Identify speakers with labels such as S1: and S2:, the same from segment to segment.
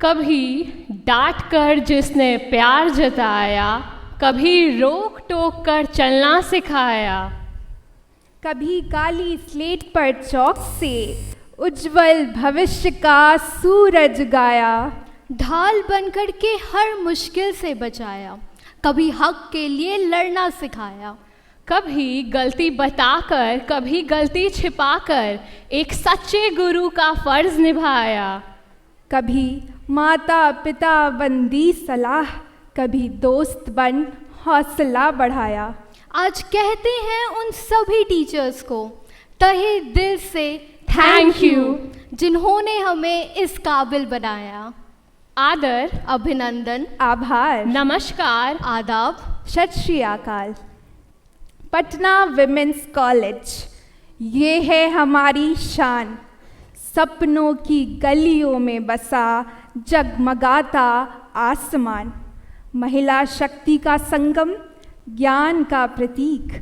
S1: कभी डांट कर जिसने प्यार जताया, कभी रोक टोक कर चलना सिखाया,
S2: कभी काली स्लेट पर चौक से उज्जवल भविष्य का सूरज गाया,
S3: ढाल बनकर के हर मुश्किल से बचाया, कभी हक के लिए लड़ना सिखाया,
S1: कभी गलती बताकर कभी गलती छिपाकर एक सच्चे गुरु का फर्ज निभाया,
S2: कभी माता पिता बंदी सलाह, कभी दोस्त बन हौसला बढ़ाया।
S3: आज कहते हैं उन सभी टीचर्स को तहे दिल से
S1: थैंक यू,
S3: जिन्होंने हमें इस काबिल बनाया।
S1: आदर,
S3: अभिनंदन,
S2: आभार,
S3: नमस्कार, आदाब,
S2: सत श्री अकाल। पटना विमेंस कॉलेज, ये है हमारी शान, सपनों की गलियों में बसा जगमगाता आसमान, महिला शक्ति का संगम, ज्ञान का प्रतीक,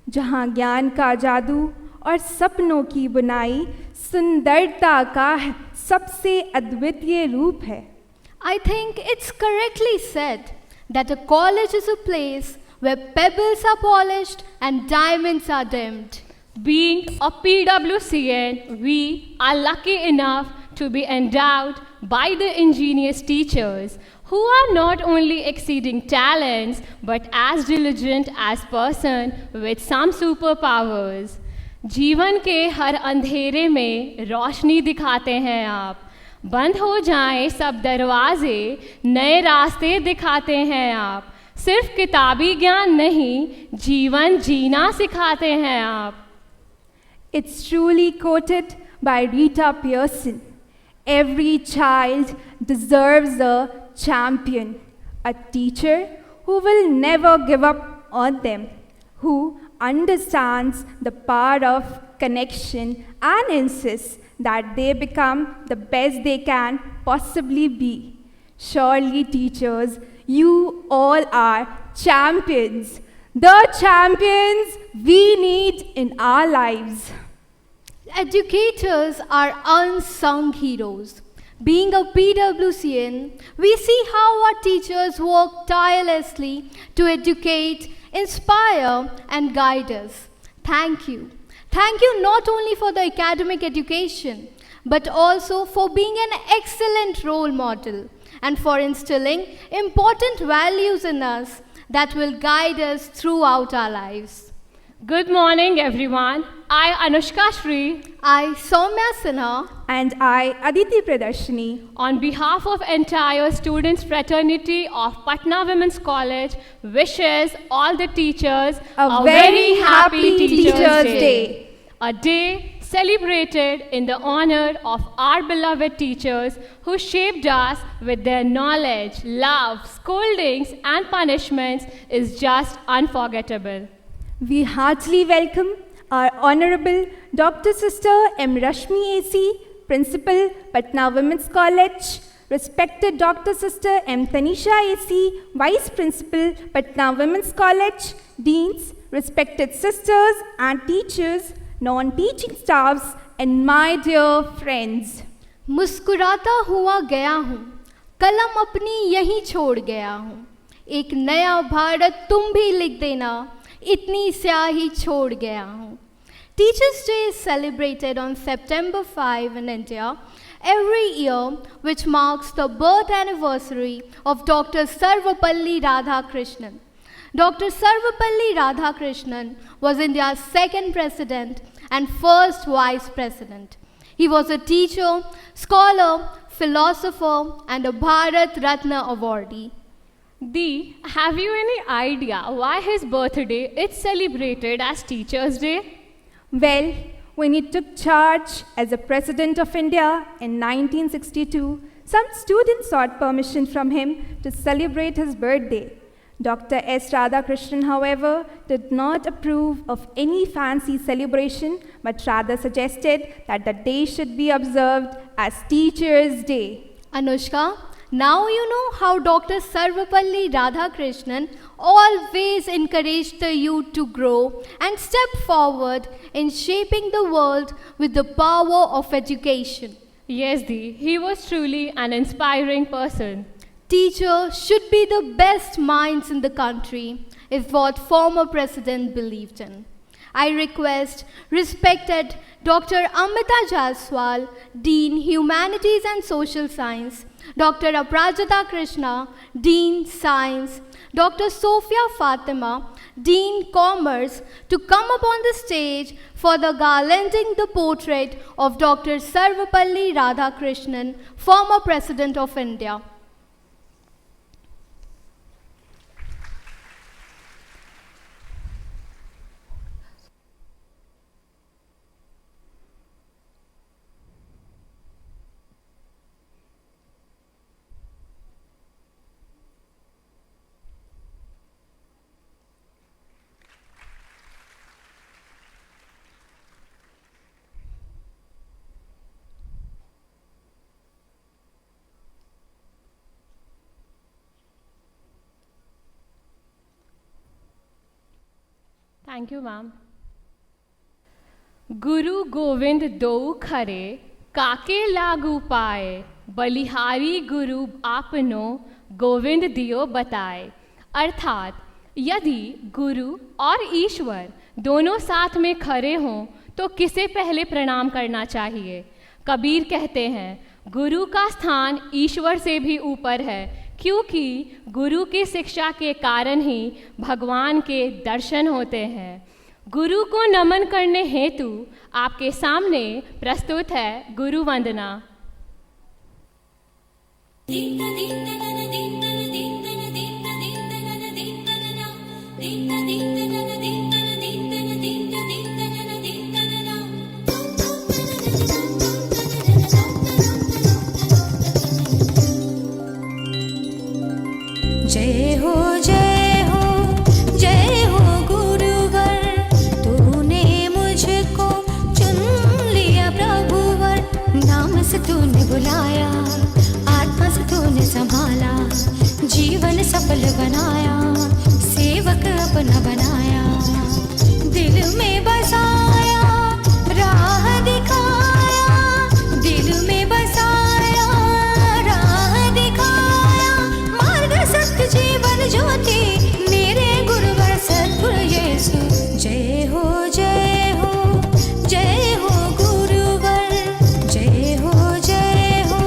S2: जहाँ ज्ञान का जादू और सपनों की बुनाई सुंदरता का सबसे अद्वितीय रूप है।
S3: I think it's correctly said that a college is a place where pebbles are polished and diamonds are dimmed.
S1: Being a PWCN, we are lucky enough to be endowed by the ingenious teachers who are not only exceeding talents but as diligent as person with some superpowers. जीवन के हर अंधेरे में रोशनी दिखाते हैं आप, बंद हो जाएं सब दरवाजे, नए रास्ते दिखाते हैं आप, सिर्फ किताबी ज्ञान नहीं, जीवन जीना सिखाते हैं आप।
S2: It's truly quoted by Rita Pearson. Every child deserves a champion, a teacher who will never give up on them, who understands the power of connection and insists that they become the best they can possibly be. Surely, teachers, you all are champions, the champions we need in our lives.
S3: Educators are unsung heroes. Being a PWCN, we see how our teachers work tirelessly to educate, inspire, and guide us. Thank you. Thank you not only for the academic education, but also for being an excellent role model and for instilling important values in us that will guide us throughout our lives.
S1: Good morning, everyone. I, Anushka Shri,
S3: I, Soumya Sinha,
S2: And I, Aditi Pradarshini,
S1: on behalf of entire students fraternity of Patna Women's College, wishes all the teachers
S2: a very happy Teachers' Day.
S1: A day celebrated in the honor of our beloved teachers who shaped us with their knowledge, love, scoldings, and punishments is just unforgettable.
S2: We heartily welcome our Honorable Dr. Sister M. Rashmi AC, Principal, Patna Women's College, respected Dr. Sister M. Tanisha AC, Vice Principal, Patna Women's College, Deans, respected sisters and teachers, non-teaching staffs, and my dear friends.
S3: मुस्कुराता हुआ गया हूँ, कलम अपनी यहीं छोड़ गया हूँ, एक नया भारत तुम भी लिख देना, इतनी स्याही छोड़ गया हूँ. Teachers' Day is celebrated on September 5 in India every year, which marks the birth anniversary of Dr. Sarvapalli Radhakrishnan. Dr. Sarvapalli Radhakrishnan was India's second president and first vice president. He was a teacher, scholar, philosopher, and a Bharat Ratna awardee.
S1: Dee, have you any idea why his birthday is celebrated as Teachers' Day?
S2: Well, when he took charge as the President of India in 1962, some students sought permission from him to celebrate his birthday. Dr. S. Radhakrishnan, however, did not approve of any fancy celebration, but rather suggested that the day should be observed as Teachers' Day.
S3: Anushka, now you know how Dr. Sarvapalli Radhakrishnan always encouraged the youth to grow and step forward in shaping the world with the power of education.
S1: Yes, Dee, he was truly an inspiring person.
S3: Teachers should be the best minds in the country, is what former president believed in. I request respected Dr. Amita Jaiswal, Dean Humanities and Social Science, Dr. Aprajita Krishna, Dean Science, Dr. Sophia Fatima, Dean Commerce, to come up on the stage for the garlanding the portrait of Dr. Sarvapalli Radhakrishnan, former President of India.
S1: Thank you, ma'am. गुरु गोविंद दो खरे काके लागू पाए, बलिहारी गुरु आपनो गोविंद दियो बताए। अर्थात यदि गुरु और ईश्वर दोनों साथ में खड़े हों तो किसे पहले प्रणाम करना चाहिए। कबीर कहते हैं गुरु का स्थान ईश्वर से भी ऊपर है, क्योंकि गुरु की शिक्षा के कारण ही भगवान के दर्शन होते हैं। गुरु को नमन करने हेतु आपके सामने प्रस्तुत है गुरु वंदना।
S4: जय हो जय हो जय हो गुरुवर, तूने मुझको चुन लिया प्रभुवर। नाम से तूने बुलाया, आत्मा से तूने संभाला, जीवन सफल बनाया, सेवक अपना बनाया। दिल में बसाया, राह दिखाया, दिल में बसाया, राह दिखाया। मार्ग सत्य जीवन ज्योति, मेरे गुरुवर सद्गुरु यीशु। जय हो जय हो जय हो गुरुवर, जय हो जय हो।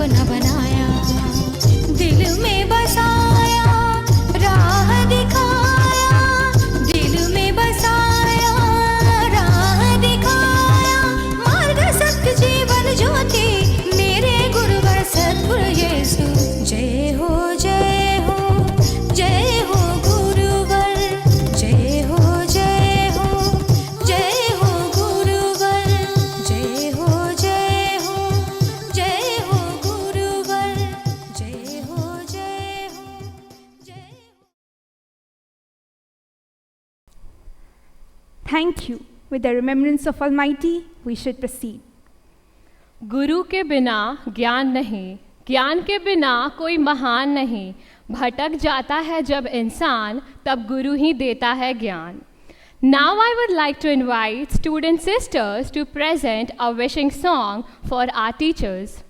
S4: सपना बनाया, दिल में बसाया, राह दिखाया, दिल में बसाया, राह दिखाया, मार्ग सत्य जीवन ज्योति, मेरे गुरुवर सद्गुरु यीशु। जय हो जय हो जय हो गुरुवर, जय हो जय हो जय हो गुरुवर, जय हो जय हो जय हो गुरुवर, जय हो जय हो जय हो।
S2: Thank you. With the remembrance of Almighty, we should proceed.
S1: गुरु के बिना ज्ञान नहीं, ज्ञान के बिना कोई महान नहीं। भटक जाता है जब इंसान, तब गुरु ही देता है ज्ञान। Now I would like to invite student sisters to present a wishing song for our teachers.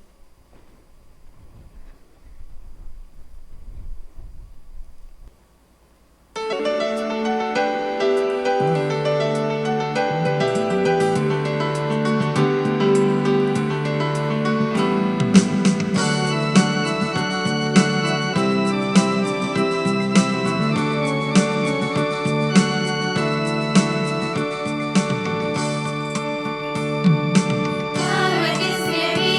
S4: Power is very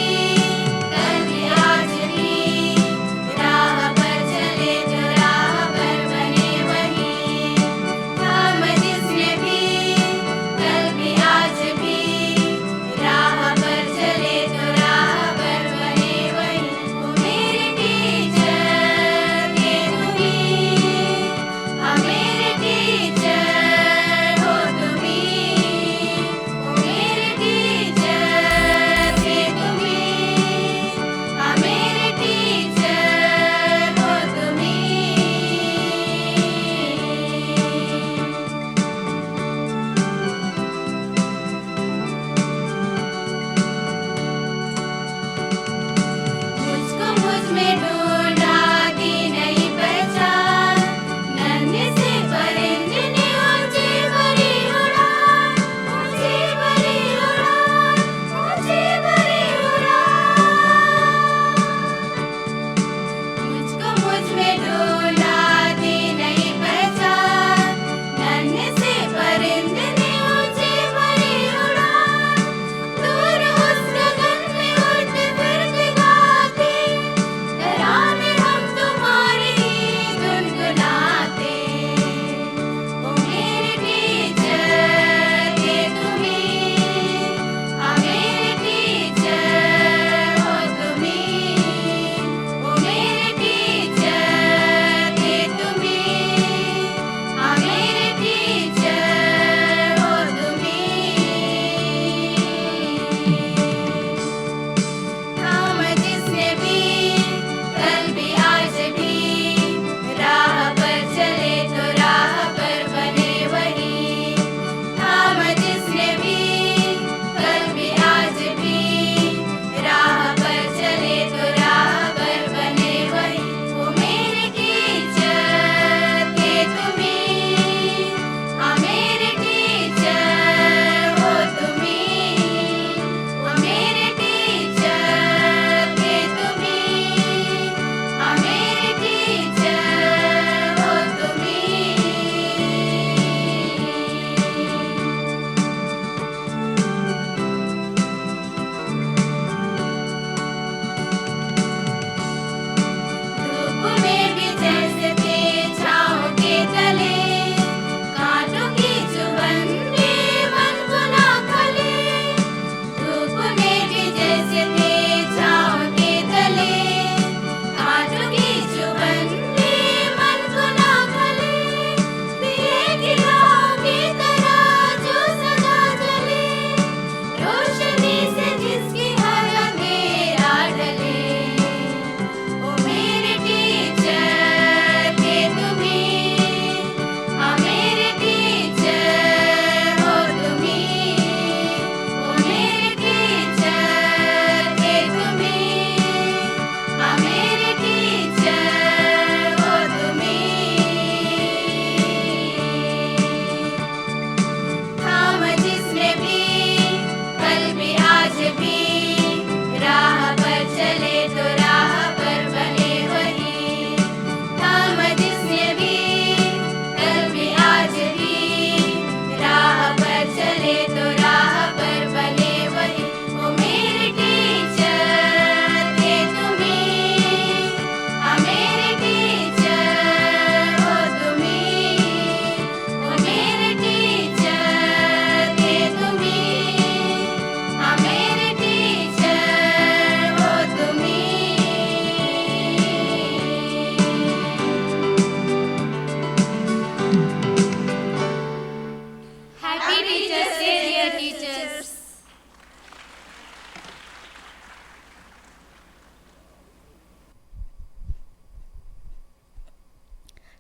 S4: teachers, dear teachers.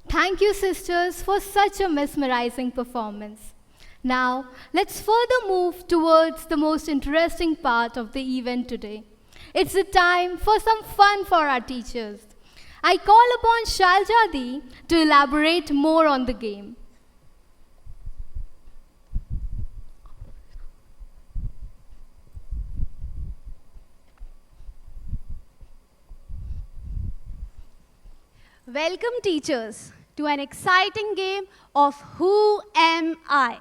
S3: Thank you, sisters, for such a mesmerizing performance. Now, let's further move towards the most interesting part of the event today. It's the time for some fun for our teachers. I call upon Shaljadi to elaborate more on the game.
S5: Welcome, teachers, to an exciting game of Who Am I?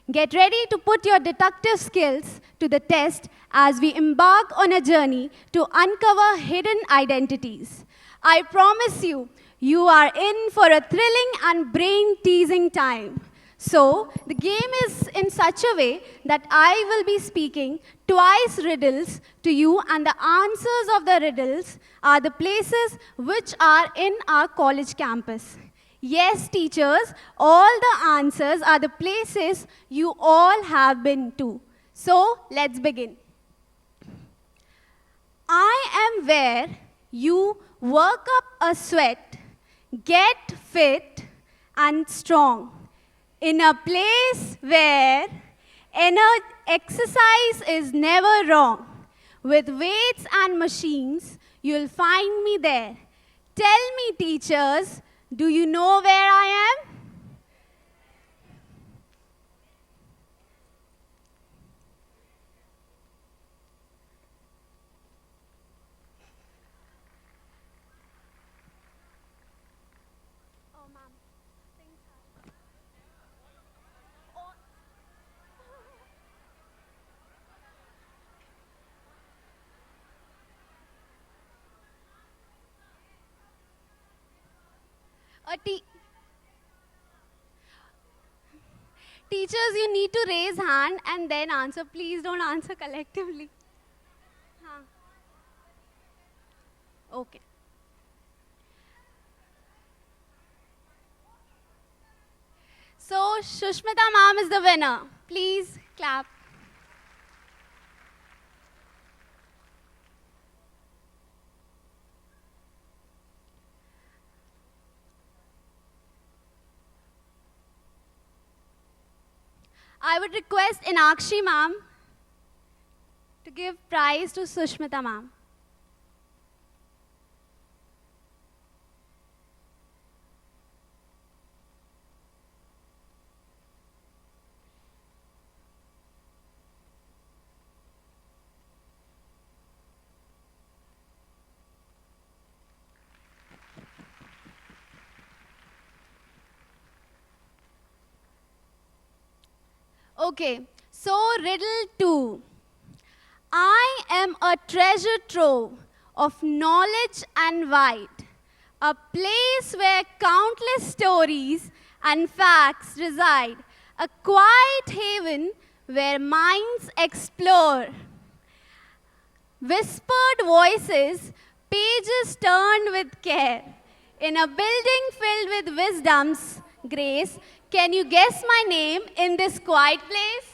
S5: Get ready to put your deductive skills to the test as we embark on a journey to uncover hidden identities. I promise you, you are in for a thrilling and brain-teasing time. So, the game is in such a way that I will be speaking twice riddles to you, and the answers of the riddles are the places which are in our college campus. Yes, teachers, all the answers are the places you all have been to. So, let's begin. I am where you work up a sweat, get fit and strong. In a place where exercise is never wrong. With weights and machines, you'll find me there. Tell me, teachers, do you know where I am? Teachers, you need to raise hand and then answer. Please don't answer collectively. Okay. So, Shushmita ma'am is the winner. Please clap. I would request Inakshi ma'am to give prize to Sushmita ma'am. Okay, so riddle 2. I am a treasure trove of knowledge and wit, a place where countless stories and facts reside, a quiet haven where minds explore. Whispered voices, pages turned with care. In a building filled with wisdom's grace, can you guess my name in this quiet place?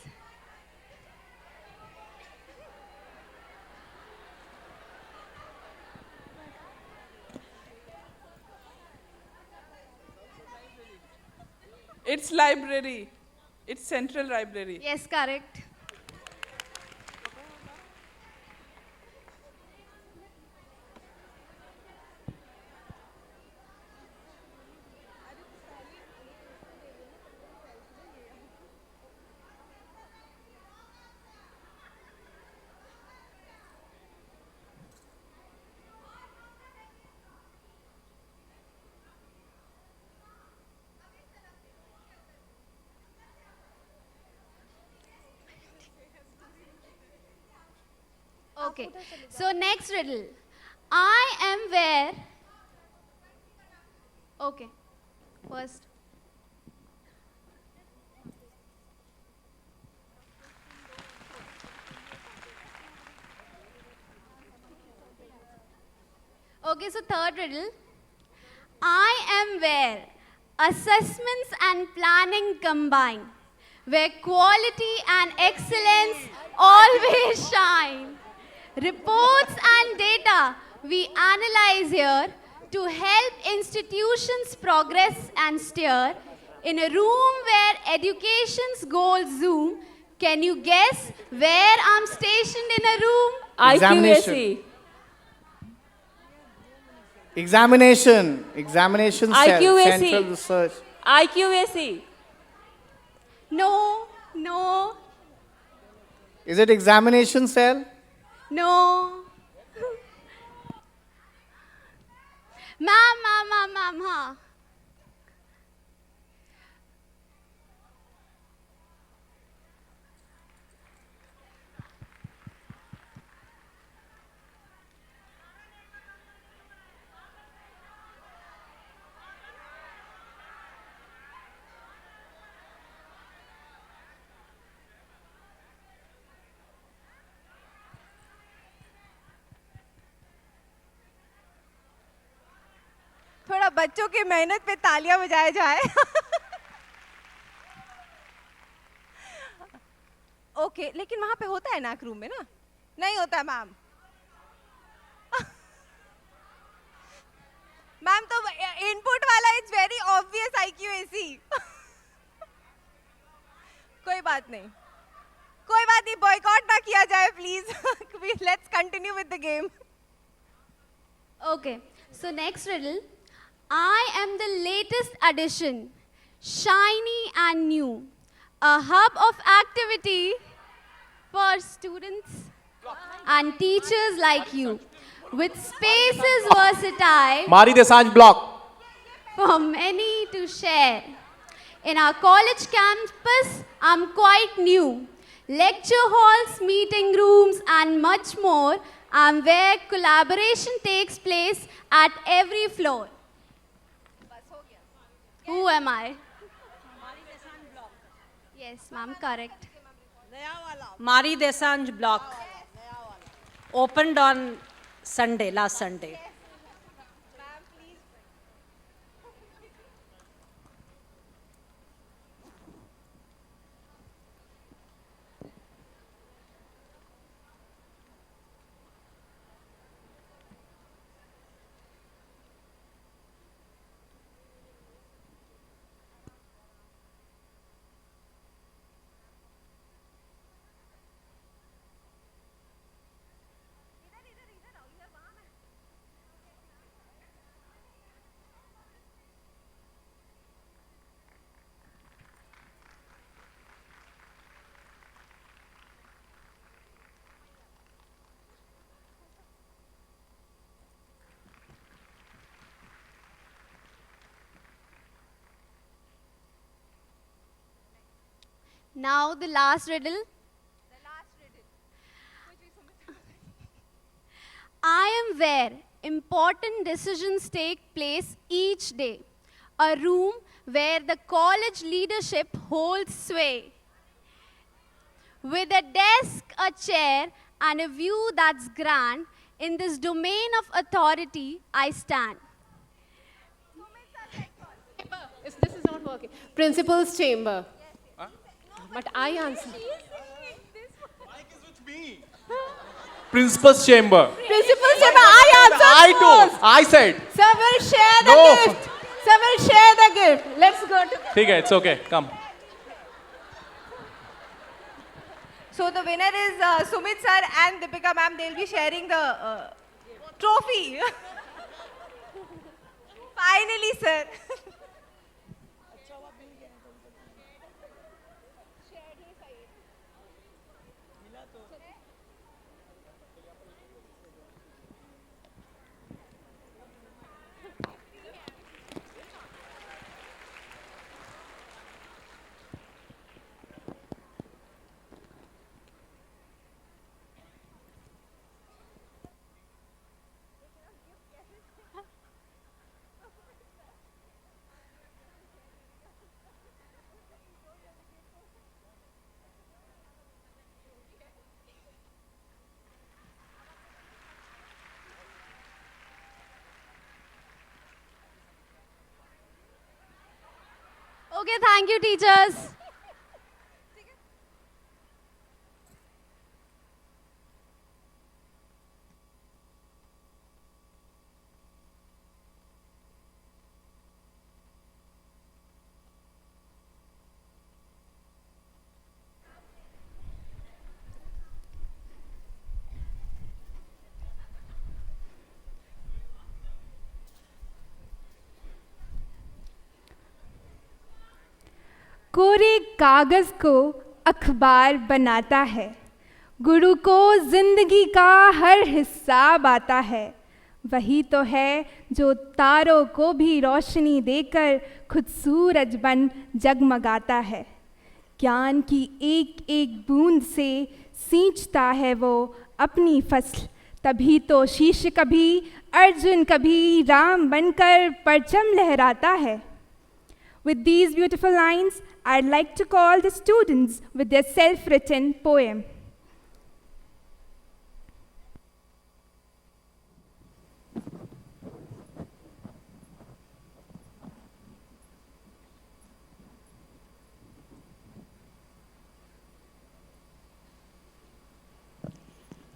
S6: It's library. It's Central Library.
S5: Yes, correct. Okay, so next riddle. I am where? Okay, first. Okay, so third riddle. I am where assessments and planning combine, where quality and excellence always shine. Reports and data we analyze here to help institutions progress and steer. In a room where education's goals zoom, can you guess where I'm stationed in a room?
S7: IQAC.
S8: Examination cell,
S7: IQAC.
S8: Central Research.
S7: IQAC.
S5: No, no,
S8: Is it examination cell?
S5: no. Ma'am, huh?
S2: थोड़ा बच्चों की मेहनत पे तालियां बजाया जाए. Okay, लेकिन वहां पे होता है नैक रूम में ना? नहीं होता है मैम. मैम तो इनपुट वाला इट्स वेरी ऑब्वियस IQAC. कोई बात नहीं, बॉयकॉट ना किया जाए please. Let's continue with the game.
S5: Okay, so next riddle. I am the latest addition, shiny and new, a hub of activity for students and teachers like you, with spaces versatile
S9: Mari Desanj block.
S5: for many to share. In our college campus, I'm quite new. Lecture halls, meeting rooms, and much more. I'm where collaboration takes place at every floor. Who am I? Yes, ma'am, correct.
S10: Mari Desanj block. Opened on Sunday, last Sunday.
S5: Now the last riddle. I am where important decisions take place each day. A room where the college leadership holds sway. With a desk, a chair, and a view that's grand, in this domain of authority, I stand.
S11: This is not working. Principal's chamber. But I answer.
S9: Principal's chamber.
S11: Principal's chamber. I answered.
S9: I do. I said.
S11: Sir will share the
S9: No.
S11: gift. Sir will share the gift. Let's go to.
S9: ठीक है, it's okay. Come.
S2: So the winner is Sumit sir and Deepika ma'am. They'll be sharing the trophy. Finally, sir.
S5: Okay, thank you, teachers.
S2: कोरे कागज़ को अखबार बनाता है। गुरु को जिंदगी का हर हिसाब आता है। वही तो है जो तारों को भी रोशनी देकर खुद सूरज बन जगमगाता है। ज्ञान की एक एक बूंद से सींचता है वो अपनी फसल। तभी तो शीश कभी अर्जुन कभी राम बनकर परचम लहराता है। With these beautiful lines, I'd like to call the students with their self-written poem.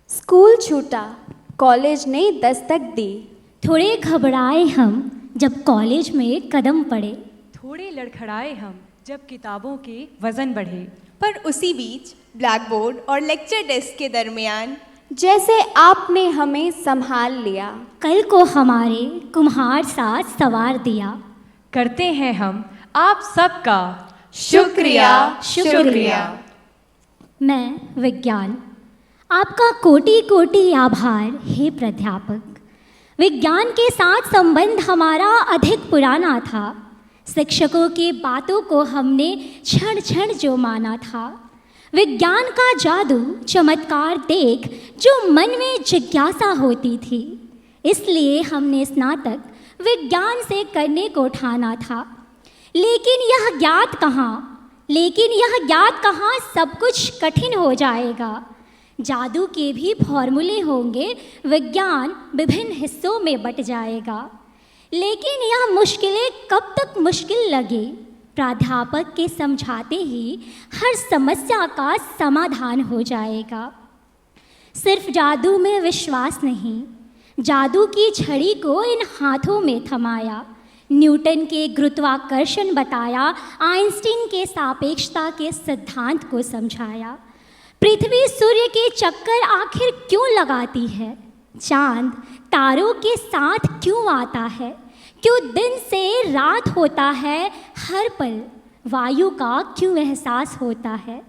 S12: School छूटा, कॉलेज ने दस्तक दी।
S13: थोड़े घबराए हम जब कॉलेज में कदम पड़े।
S14: थोड़े लड़खड़ाए हम जब किताबों के वजन बढ़े।
S15: पर उसी बीच ब्लैक बोर्ड और लेक्चर डेस्क के दरमियान
S12: जैसे आपने हमें संभाल लिया,
S13: कल को हमारे कुम्हार साथ सवार दिया।
S14: करते हैं हम आप सबका
S15: शुक्रिया शुक्रिया।
S13: मैं विज्ञान, आपका कोटि कोटि आभार हे प्राध्यापक। विज्ञान के साथ संबंध हमारा अधिक पुराना था। शिक्षकों की बातों को हमने क्षण क्षण जो माना था। विज्ञान का जादू चमत्कार देख जो मन में जिज्ञासा होती थी, इसलिए हमने स्नातक विज्ञान से करने को ठाना था। लेकिन यह ज्ञात कहाँ सब कुछ कठिन हो जाएगा। जादू के भी फॉर्मूले होंगे, विज्ञान विभिन्न हिस्सों में बट जाएगा। लेकिन यह मुश्किलें कब तक मुश्किल लगे, प्राध्यापक के समझाते ही हर समस्या का समाधान हो जाएगा। सिर्फ जादू में विश्वास नहीं, जादू की छड़ी को इन हाथों में थमाया। न्यूटन के गुरुत्वाकर्षण बताया, आइंस्टीन के सापेक्षता के सिद्धांत को समझाया। पृथ्वी सूर्य के चक्कर आखिर क्यों लगाती है, चांद तारों के साथ क्यों आता है, क्यों दिन से रात होता है हर पल, वायु का क्यों एहसास होता है,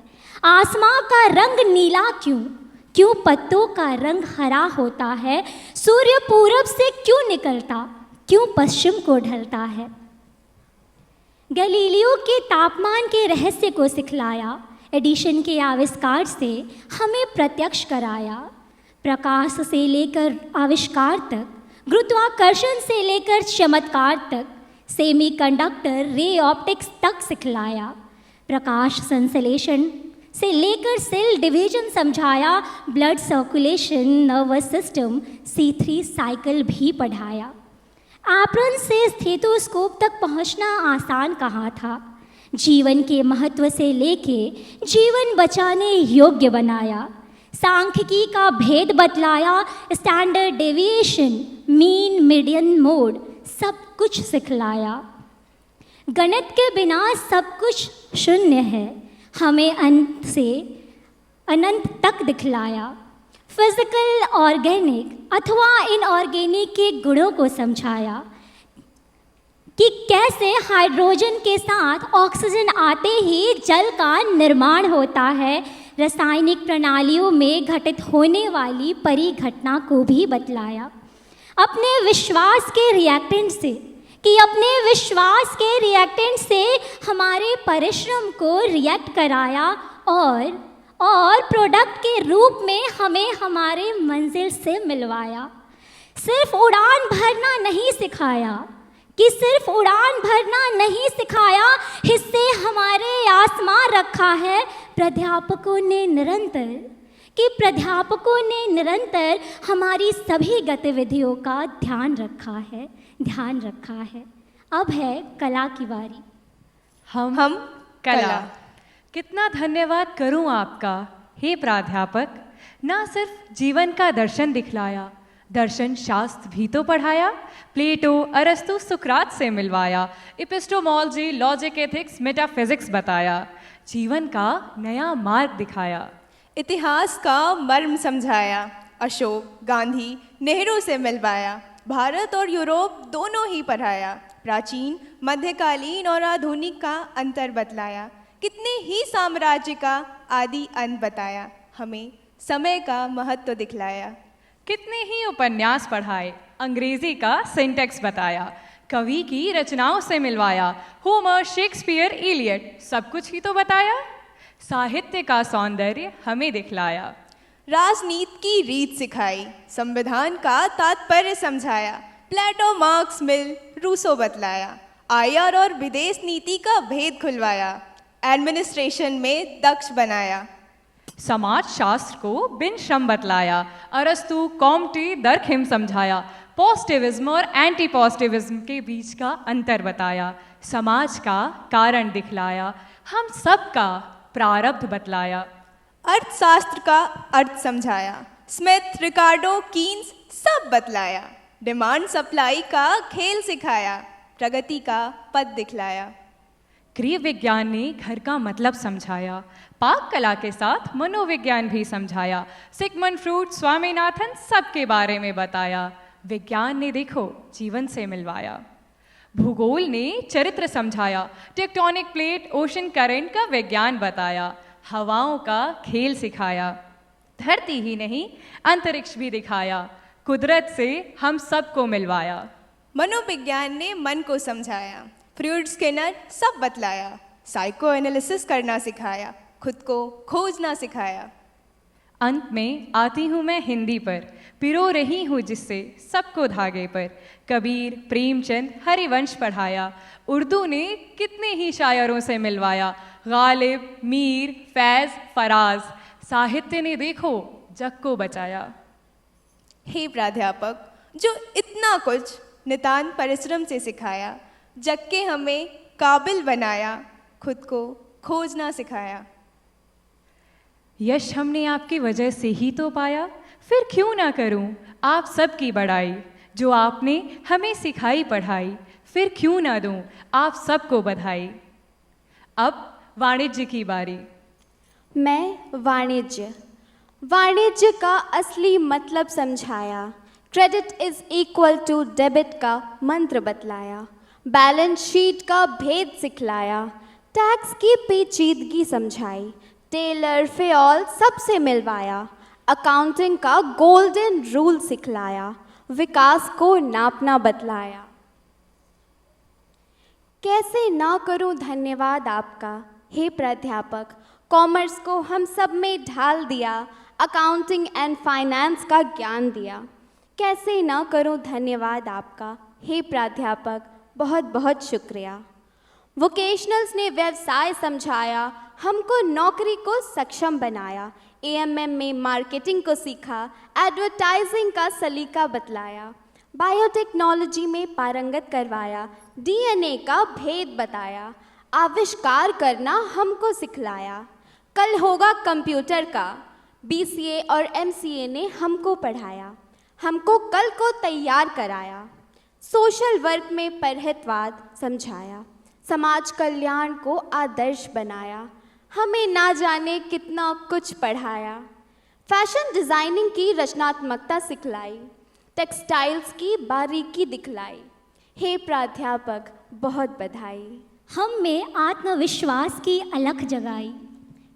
S13: आसमां का रंग नीला क्यों पत्तों का रंग हरा होता है, सूर्य पूरब से क्यों निकलता, क्यों पश्चिम को ढलता है। गैलीलियो के तापमान के रहस्य को सिखलाया, एडिशन के आविष्कार से हमें प्रत्यक्ष कराया। प्रकाश से लेकर आविष्कार तक, गुरुत्वाकर्षण से लेकर चमत्कार तक, सेमीकंडक्टर रे ऑप्टिक्स तक सिखलाया। प्रकाश संश्लेषण से लेकर सेल डिवीजन समझाया, blood circulation, nervous system, C3 cycle भी पढ़ाया। एप्रन से स्टेथोस्कोप तक पहुंचना आसान कहाँ था। जीवन के महत्व से लेके जीवन बचाने योग्य बनाया। सांख्यिकी का भेद बतलाया, standard deviation, mean, median, mode सब कुछ सिखलाया। गणित के बिना सब कुछ शून्य है, हमें अंत से अनंत तक दिखलाया। फिजिकल, ऑर्गेनिक अथवा इनऑर्गेनिक के गुणों को समझाया कि कैसे हाइड्रोजन के साथ ऑक्सीजन आते ही जल का निर्माण होता है। रासायनिक प्रणालियों में घटित होने वाली परिघटना को भी बतलाया। अपने विश्वास के रिएक्टेंट से हमारे परिश्रम को रिएक्ट कराया और प्रोडक्ट के रूप में हमें हमारे मंजिल से मिलवाया। सिर्फ उड़ान भरना नहीं सिखाया, हिस्से हमारे आसमां रखा है। प्राध्यापकों ने निरंतर हमारी सभी गतिविधियों का ध्यान रखा है। अब है कला की बारी।
S14: हम कला। कितना धन्यवाद करूं आपका हे प्राध्यापक। ना सिर्फ जीवन का दर्शन दिखलाया, दर्शन शास्त्र भी तो पढ़ाया। प्लेटो, अरस्तु, सुकरात से मिलवाया। एपिस्टोमोलॉजी, लॉजिक, एथिक्स, मेटाफिजिक्स बताया। जीवन का नया मार्ग दिखाया।
S15: इतिहास का मर्म समझाया। अशोक, गांधी, नेहरू से मिलवाया। भारत और यूरोप दोनों ही पढ़ाया। प्राचीन, मध्यकालीन और आधुनिक का अंतर बतलाया। कितने ही साम्राज्य का आदि अंत बताया, हमें समय का महत्व दिखलाया।
S14: कितने ही उपन्यास पढ़ाए, अंग्रेजी का सिंटेक्स बताया, कवि की रचनाओं से मिलवाया, होमर, शेक्सपियर, इलियट, सब कुछ ही तो बताया। साहित्य का सौंदर्य हमें दिखलाया।
S15: राजनीति की रीत सिखाई, संविधान का तात्पर्य समझाया, प्लेटो, मार्क्स, मिल, रूसो बतलाया, आईआर और विदेश नीति का भेद खुलवाया, एडमिनिस्ट्रेशन में दक्ष बनाया।
S14: समाज शास्त्र को बिन श्रम बतलाया, अरस्तु, कॉम्टे, दरखिम समझाया, पॉजिटिविज्म और एंटी पॉजिटिविज्म के बीच का अंतर बताया, समाज का कारण दिखलाया, हम सब का प्रारब्ध बतलाया।
S15: अर्थशास्त्र का अर्थ समझाया, स्मिथ, रिकार्डो, कीन्स सब बतलाया, डिमांड सप्लाई का खेल सिखाया, प्रगति का पद दिखलाया।
S14: गृह विज्ञान ने घर का मतलब समझाया, पाक कला के साथ मनोविज्ञान भी समझाया, सिगमंड फ्रूड, स्वामीनाथन सबके बारे में बताया, विज्ञान ने देखो जीवन से मिलवाया। भूगोल ने चरित्र समझाया, टेक्टोनिक प्लेट, ओशन करंट का विज्ञान बताया, हवाओं का खेल सिखाया, धरती ही नहीं अंतरिक्ष भी दिखाया, कुदरत से हम सबको मिलवाया।
S15: मनोविज्ञान ने मन को समझाया, फ्रूड, स्किनर सब बतलाया, साइको एनालिसिस करना सिखाया, खुद को खोजना सिखाया।
S14: अंत में आती हूँ मैं हिंदी पर, पिरो रही हूँ जिससे सबको धागे पर, कबीर, प्रेमचंद, हरिवंश पढ़ाया, उर्दू ने कितने ही शायरों से मिलवाया, गालिब, मीर, फैज़, फराज, साहित्य ने देखो जग को बचाया।
S15: हे प्राध्यापक, जो इतना कुछ नितांत परिश्रम से सिखाया, जग के हमें काबिल बनाया, खुद को खोजना सिखाया।
S14: यश हमने आपकी वजह से ही तो पाया, फिर क्यों ना करूं आप सबकी बड़ाई, जो आपने हमें सिखाई पढ़ाई, फिर क्यों ना दूं आप सबको बधाई। अब वाणिज्य की बारी।
S12: मैं वाणिज्य वाणिज्य का असली मतलब समझाया, credit is equal to debit का मंत्र बतलाया, बैलेंस शीट का भेद सिखलाया, टैक्स की पेचीदगी समझाई, टेलर, फेओल सबसे मिलवाया, अकाउंटिंग का गोल्डन रूल सिखलाया, विकास को नापना बतलाया। कैसे ना करूं धन्यवाद आपका, हे प्राध्यापक, कॉमर्स को हम सब में ढाल दिया, अकाउंटिंग एंड फाइनेंस का ज्ञान दिया। कैसे ना करूं धन्यवाद आपका, हे प्राध्यापक, बहुत बहुत शुक्रिया। वोकेशनल्स ने व्यवसाय समझाया, हमको नौकरी को सक्षम बनाया, एएमएम में मार्केटिंग को सीखा, एडवर्टाइजिंग का सलीका बतलाया, बायोटेक्नोलॉजी में पारंगत करवाया, डीएनए का भेद बताया, आविष्कार करना हमको सिखलाया। कल होगा कंप्यूटर का, बीसीए और एमसीए ने हमको पढ़ाया, हमको कल को तैयार कराया। सोशल वर्क में परहितवाद समझाया, समाज कल्याण को आदर्श बनाया, हमें ना जाने कितना कुछ पढ़ाया। फैशन डिज़ाइनिंग की रचनात्मकता सिखलाई, टेक्सटाइल्स की बारीकी दिखलाई। हे प्राध्यापक, बहुत बधाई।
S13: हम में आत्मविश्वास की अलख जगाई।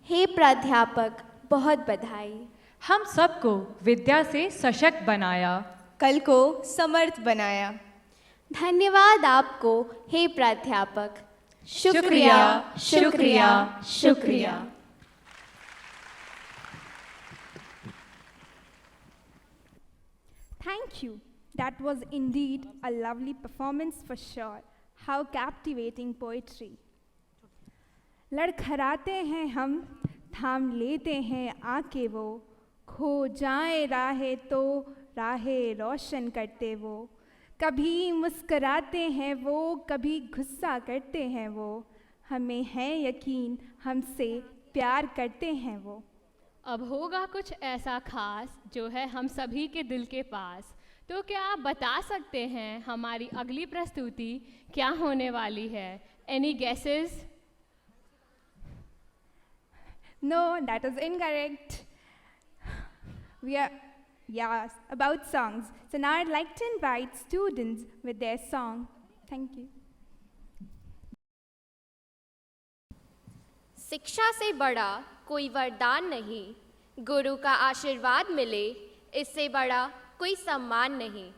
S12: हे प्राध्यापक, बहुत बधाई।
S14: हम सबको विद्या से सशक्त बनाया,
S15: कल को समर्थ बनाया।
S12: धन्यवाद आपको, हे प्राध्यापक।
S14: शुक्रिया, शुक्रिया, शुक्रिया।
S2: Thank you. That was indeed a lovely performance for sure. How captivating poetry. लड़खड़ाते हैं हम, थाम लेते हैं आके वो, खो जाए राहें तो राहें रोशन करते वो, कभी मुस्कराते हैं वो, कभी गुस्सा करते हैं वो, हमें है यकीन हमसे प्यार करते हैं वो।
S1: अब होगा कुछ ऐसा खास जो है हम सभी के दिल के पास, तो क्या आप बता सकते हैं हमारी अगली प्रस्तुति क्या होने वाली है? Any guesses?
S2: No, that is incorrect. We are, yes, about songs. So now I'd like to invite students with their song. Thank you.
S16: शिक्षा से बड़ा कोई वरदान नहीं, गुरु का आशीर्वाद मिले इससे बड़ा कोई सम्मान नहीं।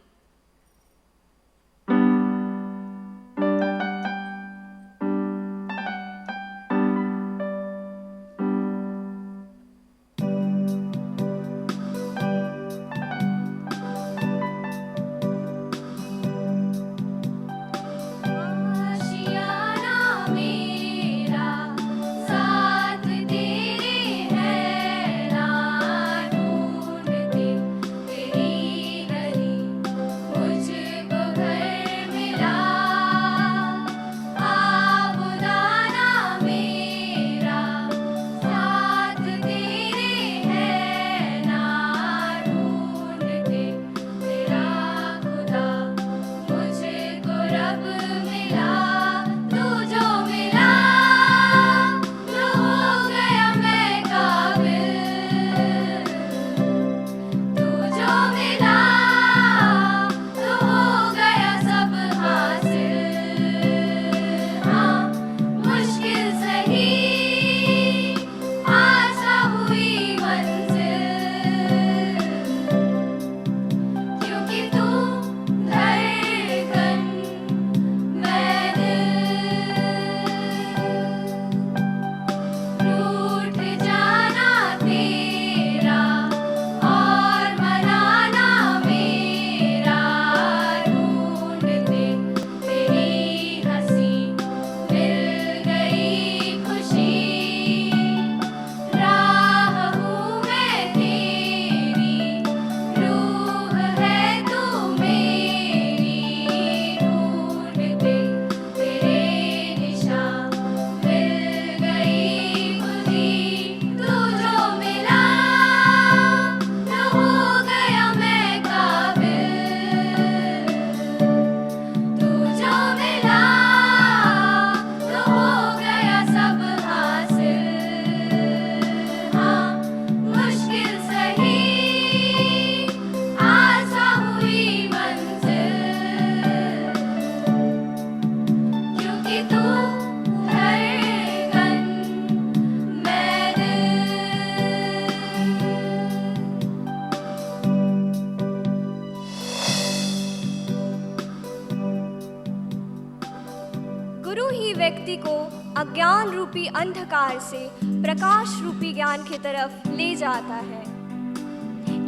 S17: व्यक्ति को अज्ञान रूपी अंधकार से प्रकाश रूपी ज्ञान की तरफ ले जाता है।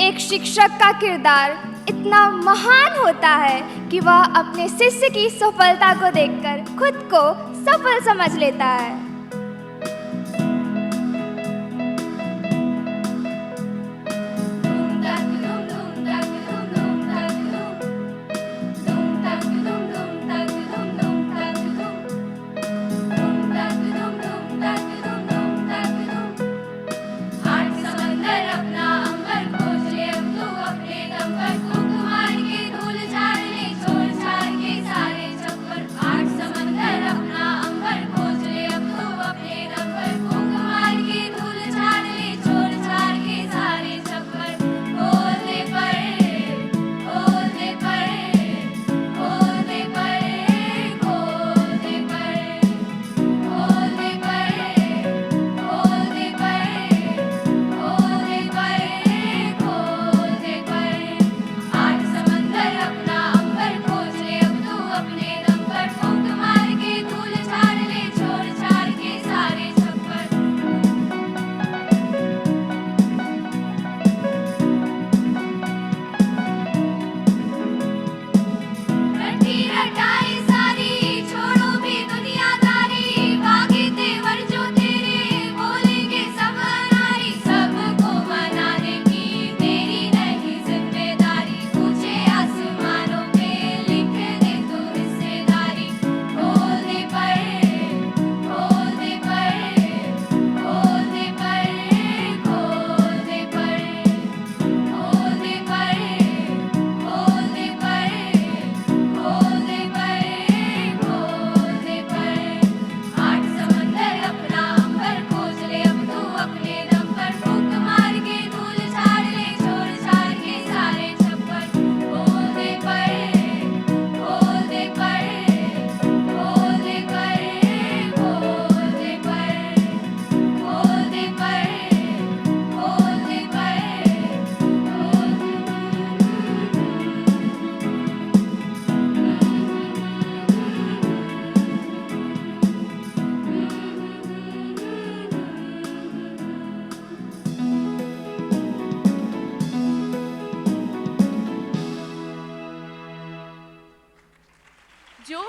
S2: एक शिक्षक का किरदार इतना महान होता है कि वह अपने शिष्य की सफलता को देखकर खुद को सफल समझ लेता है।
S16: समंदर अपना अंबर खोज ले अब तू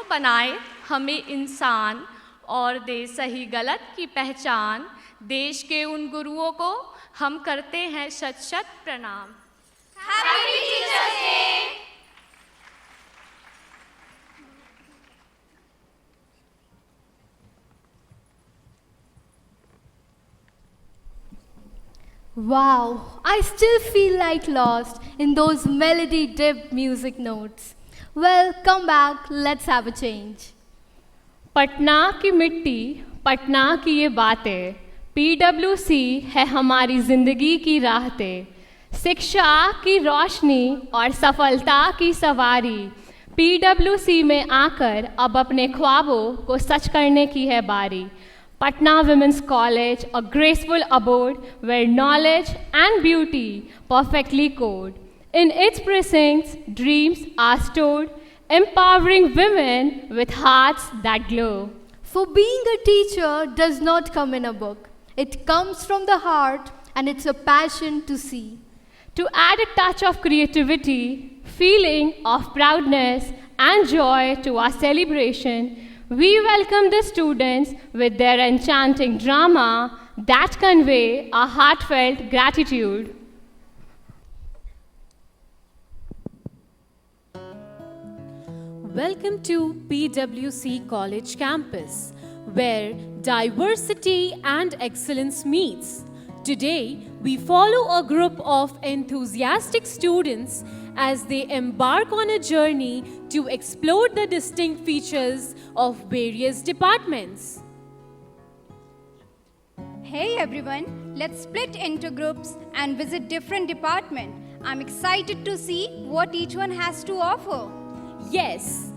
S18: बनाए हमें इंसान और दे सही गलत की पहचान। देश के उन गुरुओं को हम करते हैं शत शत प्रणाम।
S17: Happy teachers day.
S3: Wow, I still feel like lost in those melody-dipped music notes. Well, come back, let's have a change.
S1: Patna की मिट्टी, पटना की ये बातें, PWC है हमारी ज़िंदगी की राहतें। शिक्षा की रोशनी और सफलता की सवारी, PWC में आकर अब अपने ख्वाबों को सच करने की है बारी। Patna Women's College, a graceful abode where knowledge and beauty perfectly code. In its precincts, dreams are stored, empowering women with hearts that glow.
S3: For being a teacher does not come in a book. It comes from the heart and it's a passion to see.
S1: To add a touch of creativity, feeling of proudness and joy to our celebration, we welcome the students with their enchanting drama that convey our heartfelt gratitude.
S19: Welcome to PWC College Campus, where diversity and excellence meets. Today, we follow a group of enthusiastic students as they embark on a journey to explore the distinct features of various departments.
S2: Hey everyone, let's split into groups and visit different departments. I'm excited to see what each one has to offer.
S19: Yes,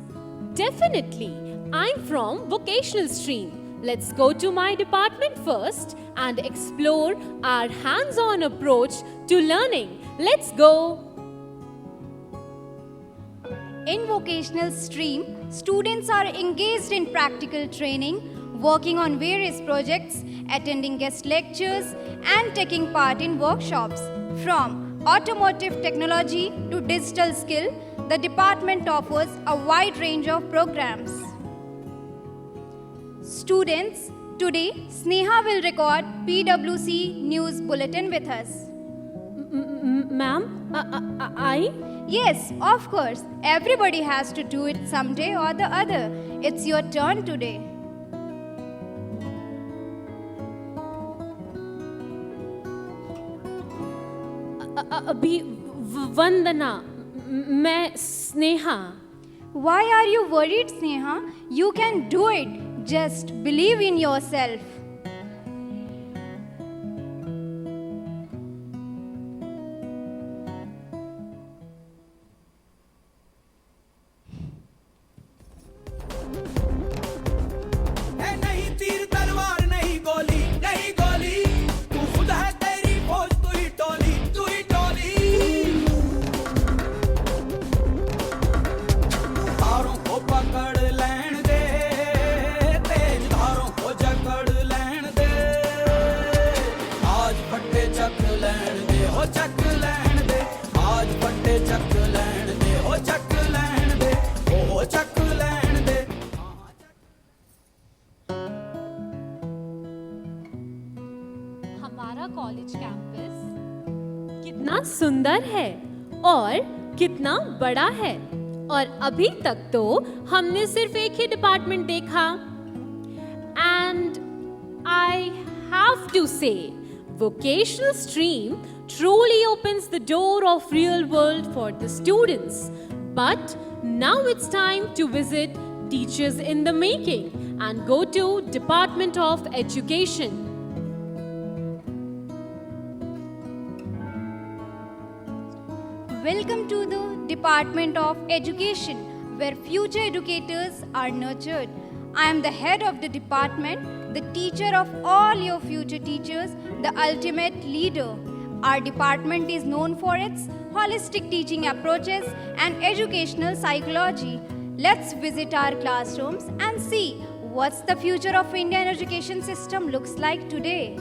S19: definitely. I'm from vocational stream. Let's go to my department first and explore our hands-on approach to learning. Let's go.
S2: In vocational stream, students are engaged in practical training, working on various projects, attending guest lectures, and taking part in workshops. From automotive technology to digital skill, the department offers a wide range of programs. Students, today Sneha will record PWC News Bulletin with us.
S19: Ma'am, I?
S2: Yes, of course. Everybody has to do it someday or the other. It's your turn today.
S19: अभी वंदना, मैं Sneha.
S2: Why are you worried, Sneha? You can do it. Just believe in yourself.
S19: हमारा college campus कितना सुंदर है और कितना बड़ा है, और अभी तक तो हमने सिर्फ एक ही डिपार्टमेंट देखा. एंड आई हैव टू से vocational stream truly opens the door of real world for the students. But now it's time to visit Teachers in the Making and go to Department of Education.
S2: Welcome to the Department of Education, where future educators are nurtured. I am the head of the department, the teacher of all your future teachers, the ultimate leader. Our department is known for its holistic teaching approaches and educational psychology. Let's visit our classrooms and see what's the future of Indian education system looks like today.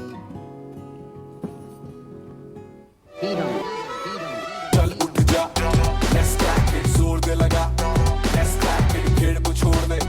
S20: चल उठ जा, let's crack it, जोर दे लगा, let's crack it, खेड़ को छोड़ दे.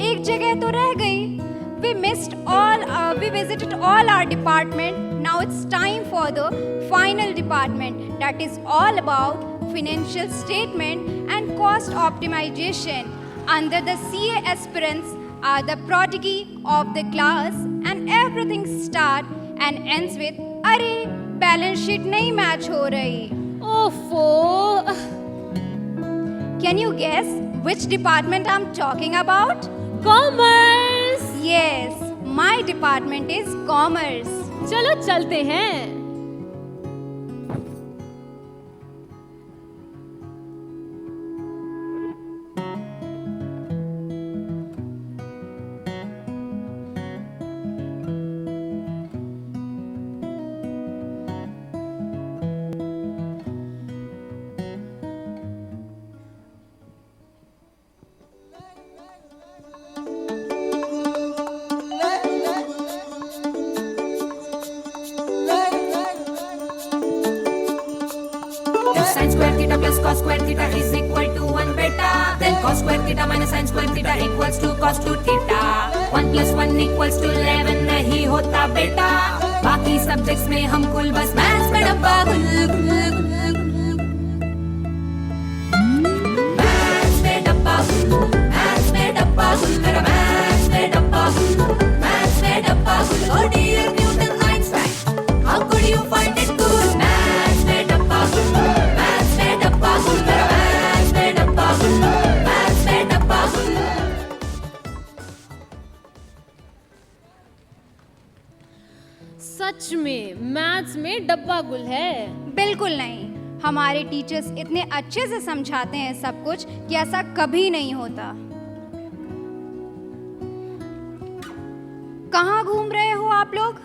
S2: एक जगह तो रह गई। We visited all our department. Now it's time for the final department, that is all about financial statement and cost optimization. Under the CA aspirants are the prodigy of the class, and everything starts and ends with अरे balance sheet नहीं match हो रही।
S1: ओफो।
S2: Can you guess which department I'm talking about?
S1: Commerce.
S2: Yes, my department is commerce.
S1: चलो चलते हैं।
S4: Sin square theta plus cos square theta is equal to 1 beta. Then cos square theta minus sin square theta equals to cos 2 theta. 1 plus 1 equals to 11 नहीं होता बेटा। बाकी subjects में हम कुल बस मैथ्स में डब्बा गुल गुल गुल गुल। मैथ्स में डब्बा गुल, मैथ्स में डब्बा गुल, मेरा मैथ्स में डब्बा गुल, मैथ्स में डब्बा गुल। Oh dear Newton Einstein, how could you find it good? Maths में डब्बा गुल, मैथ्स में डब्बा गुल, मेरा मैथ्स में डब्बा गुल, मैथ्स में डब्बा गुल।
S1: सच में मैथ्स में डब्बा गुल है।
S2: बिल्कुल नहीं, हमारे टीचर्स इतने अच्छे से समझाते हैं सब कुछ कि ऐसा कभी नहीं होता। कहाँ घूम रहे हो आप लोग?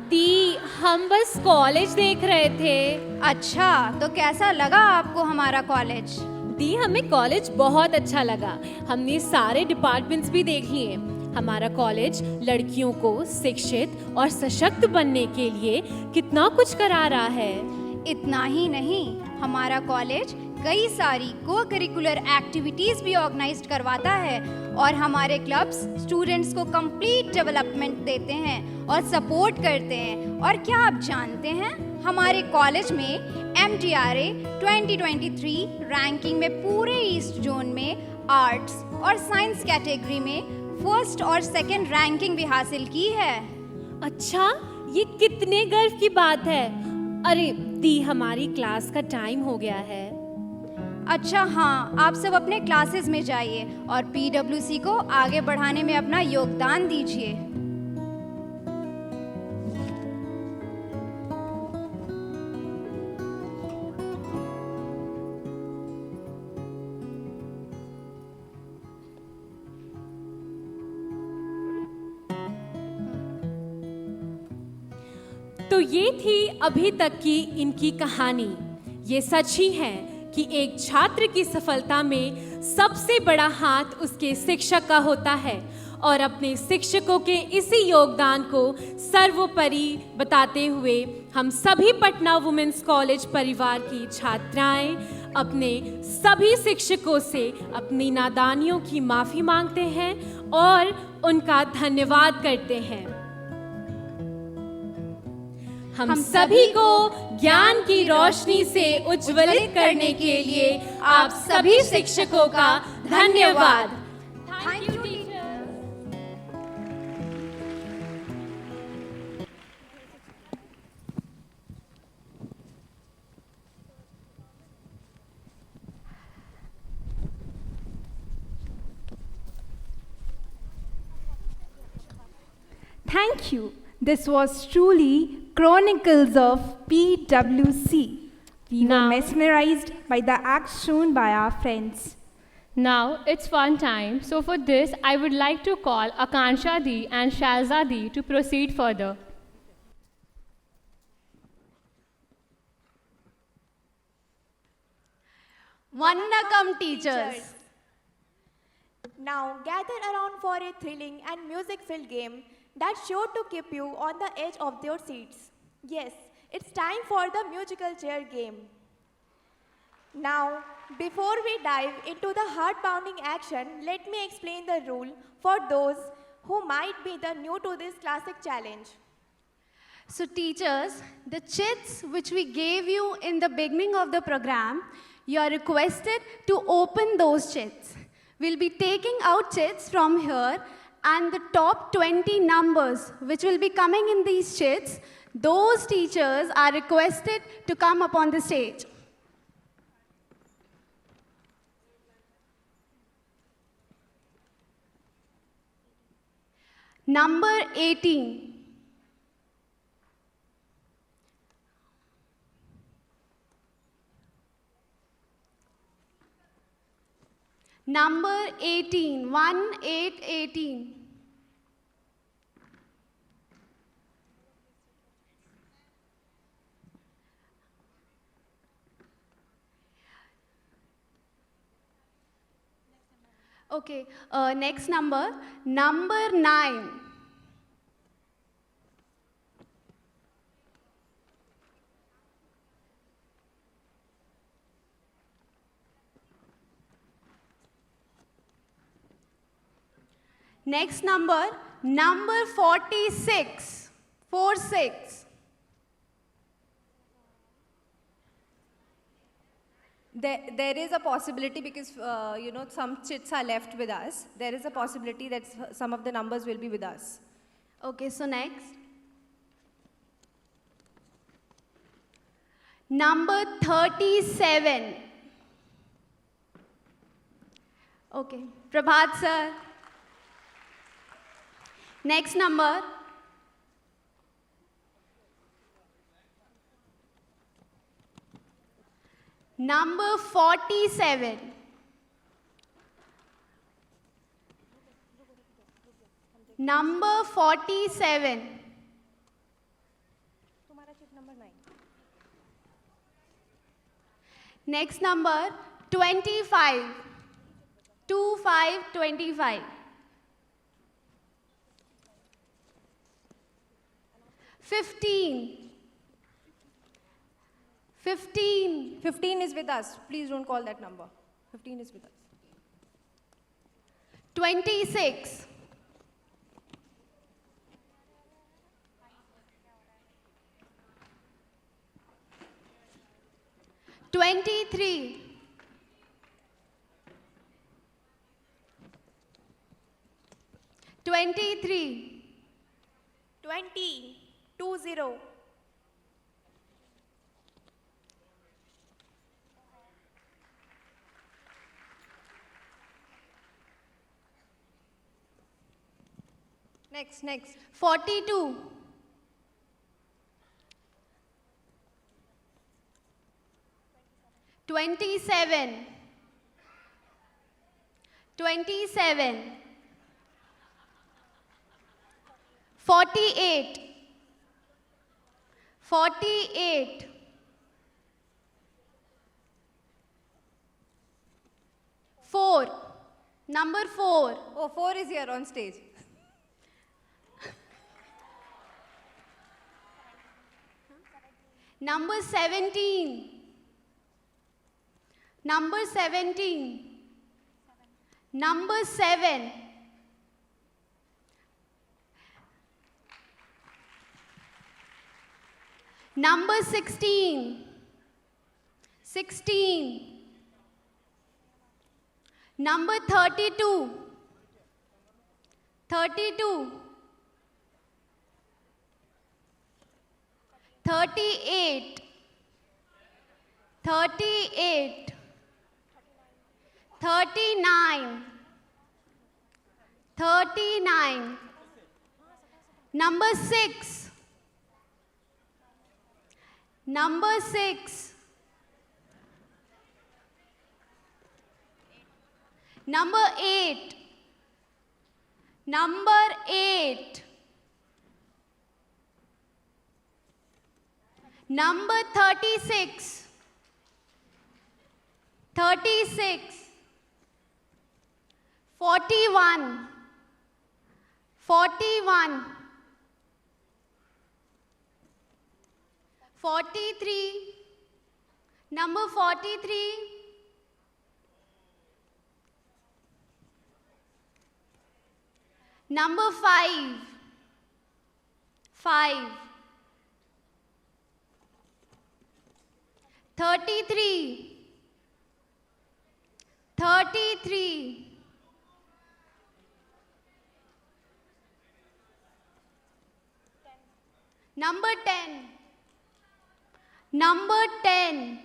S1: दी, हम बस कॉलेज देख रहे थे।
S2: अच्छा, तो कैसा लगा आपको हमारा कॉलेज?
S1: दी, हमें कॉलेज बहुत अच्छा लगा। हमने सारे डिपार्टमेंट्स भी देख लिए। हमारा कॉलेज लड़कियों को शिक्षित और सशक्त बनने के लिए कितना कुछ करा रहा है।
S2: इतना ही नहीं, हमारा कॉलेज कई सारी को करिकुलर एक्टिविटीज भी ऑर्गेनाइज करवाता है और हमारे क्लब्स स्टूडेंट्स को कंप्लीट डेवलपमेंट देते हैं और सपोर्ट करते हैं। और क्या आप जानते हैं, हमारे कॉलेज में MTRA 2023 रैंकिंग में पूरे ईस्ट जोन में आर्ट्स और साइंस कैटेगरी में फर्स्ट और सेकंड रैंकिंग भी हासिल की है।
S1: अच्छा, ये कितने गर्व की बात है। अरे दी, हमारी क्लास का टाइम हो गया है।
S2: अच्छा हाँ, आप सब अपने क्लासेस में जाइए और PWC को आगे बढ़ाने में अपना योगदान दीजिए।
S1: तो ये थी अभी तक की इनकी कहानी। ये सच ही है कि एक छात्र की सफलता में सबसे बड़ा हाथ उसके शिक्षक का होता है और अपने शिक्षकों के इसी योगदान को सर्वोपरि बताते हुए हम सभी पटना वुमेन्स कॉलेज परिवार की छात्राएं अपने सभी शिक्षकों से अपनी नादानियों की माफ़ी मांगते हैं और उनका धन्यवाद करते हैं। हम सभी को ज्ञान की रोशनी से उज्ज्वलित करने के लिए आप सभी शिक्षकों का धन्यवाद।
S2: Thank you teacher. Thank you. This was truly Chronicles of PWC. We were mesmerized by the acts shown by our friends.
S1: Now it's fun time. So for this, I would like to call Akansha Di and Shazza Di to proceed further.
S5: Vannakam teachers.
S6: Now gather around for a thrilling and music-filled game that's sure to keep you on the edge of your seats. Yes, it's time for the musical chair game. Now, before we dive into the heart-pounding action, let me explain the rule for those who might be the new to this classic challenge.
S5: So teachers, the chits which we gave you in the beginning of the program, you are requested to open those chits. We'll be taking out chits from here, and the top 20 numbers which will be coming in these chits, those teachers are requested to come up on the stage. Number 18. Number 18, 1818. Okay, next number 9. Next number 46, 46.
S7: There is a possibility, because some chits are left with us. There is a possibility that some of the numbers will be with us.
S5: Okay, so next. Number 37. Okay, Prabhat sir. Next number. Number 47. Number 47. Next number 25. 25. 15.
S7: 15 is with us. Please don't call that number. 15 is with us.
S5: 26. 23. 23.
S6: 20.
S7: Next.
S5: 42. 27. 48. 4. Number 4.
S7: Oh, 4 is here on stage.
S5: Number 17. Number 17. Number 7. Number 16. 16. Number 32. 32. 38. 38. 39. 39. Number 6. Number 6. Number 8. Number 8. Number 36. 36. 41. 41. 43. Number 43. Number 5. 5. 33. 33. Number 10. Number 10.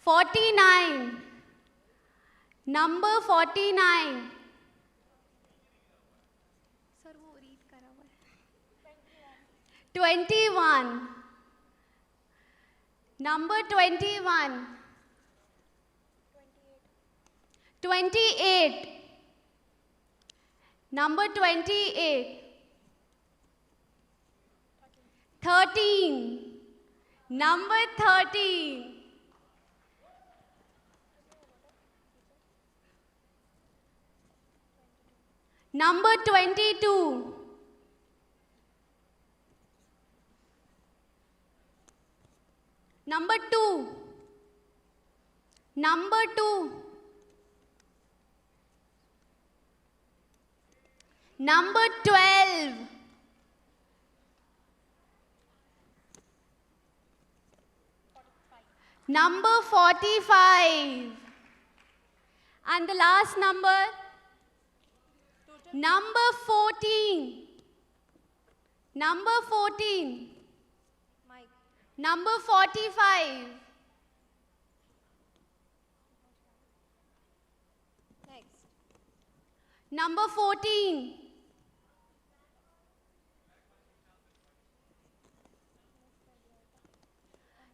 S5: 49. Number 49. Sir, वो read करा हुआ है. 21. Number 21. 28. Number 28. 13. Number 13. Number 22. Number 2. Number 2. Number 12. Number 45. And the last number, number 14. Number 14. Number 45.
S7: Next.
S5: Number 14.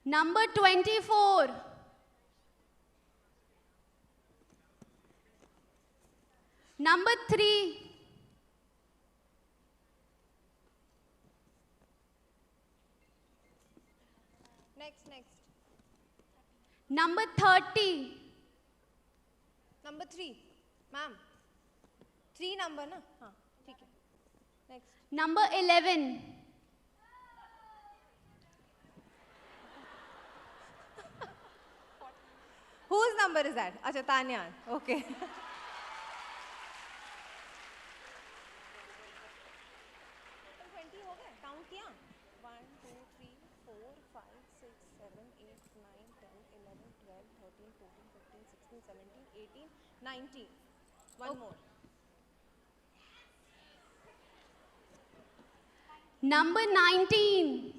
S5: Number 24. Number 3.
S7: Next.
S5: Number 30.
S7: Number 3. Ma'am. 3 number ना? हाँ, ठीक है. Next.
S5: Number 11.
S7: Whose number is that? अच्छा, Tanya. Okay. Count किया? 1, 2, 3, 4, 5, 6, 7, 8, 9, 10, 11, 12, 13, 14, 15, 16, 17, 18, 19. One more.
S5: Number 19.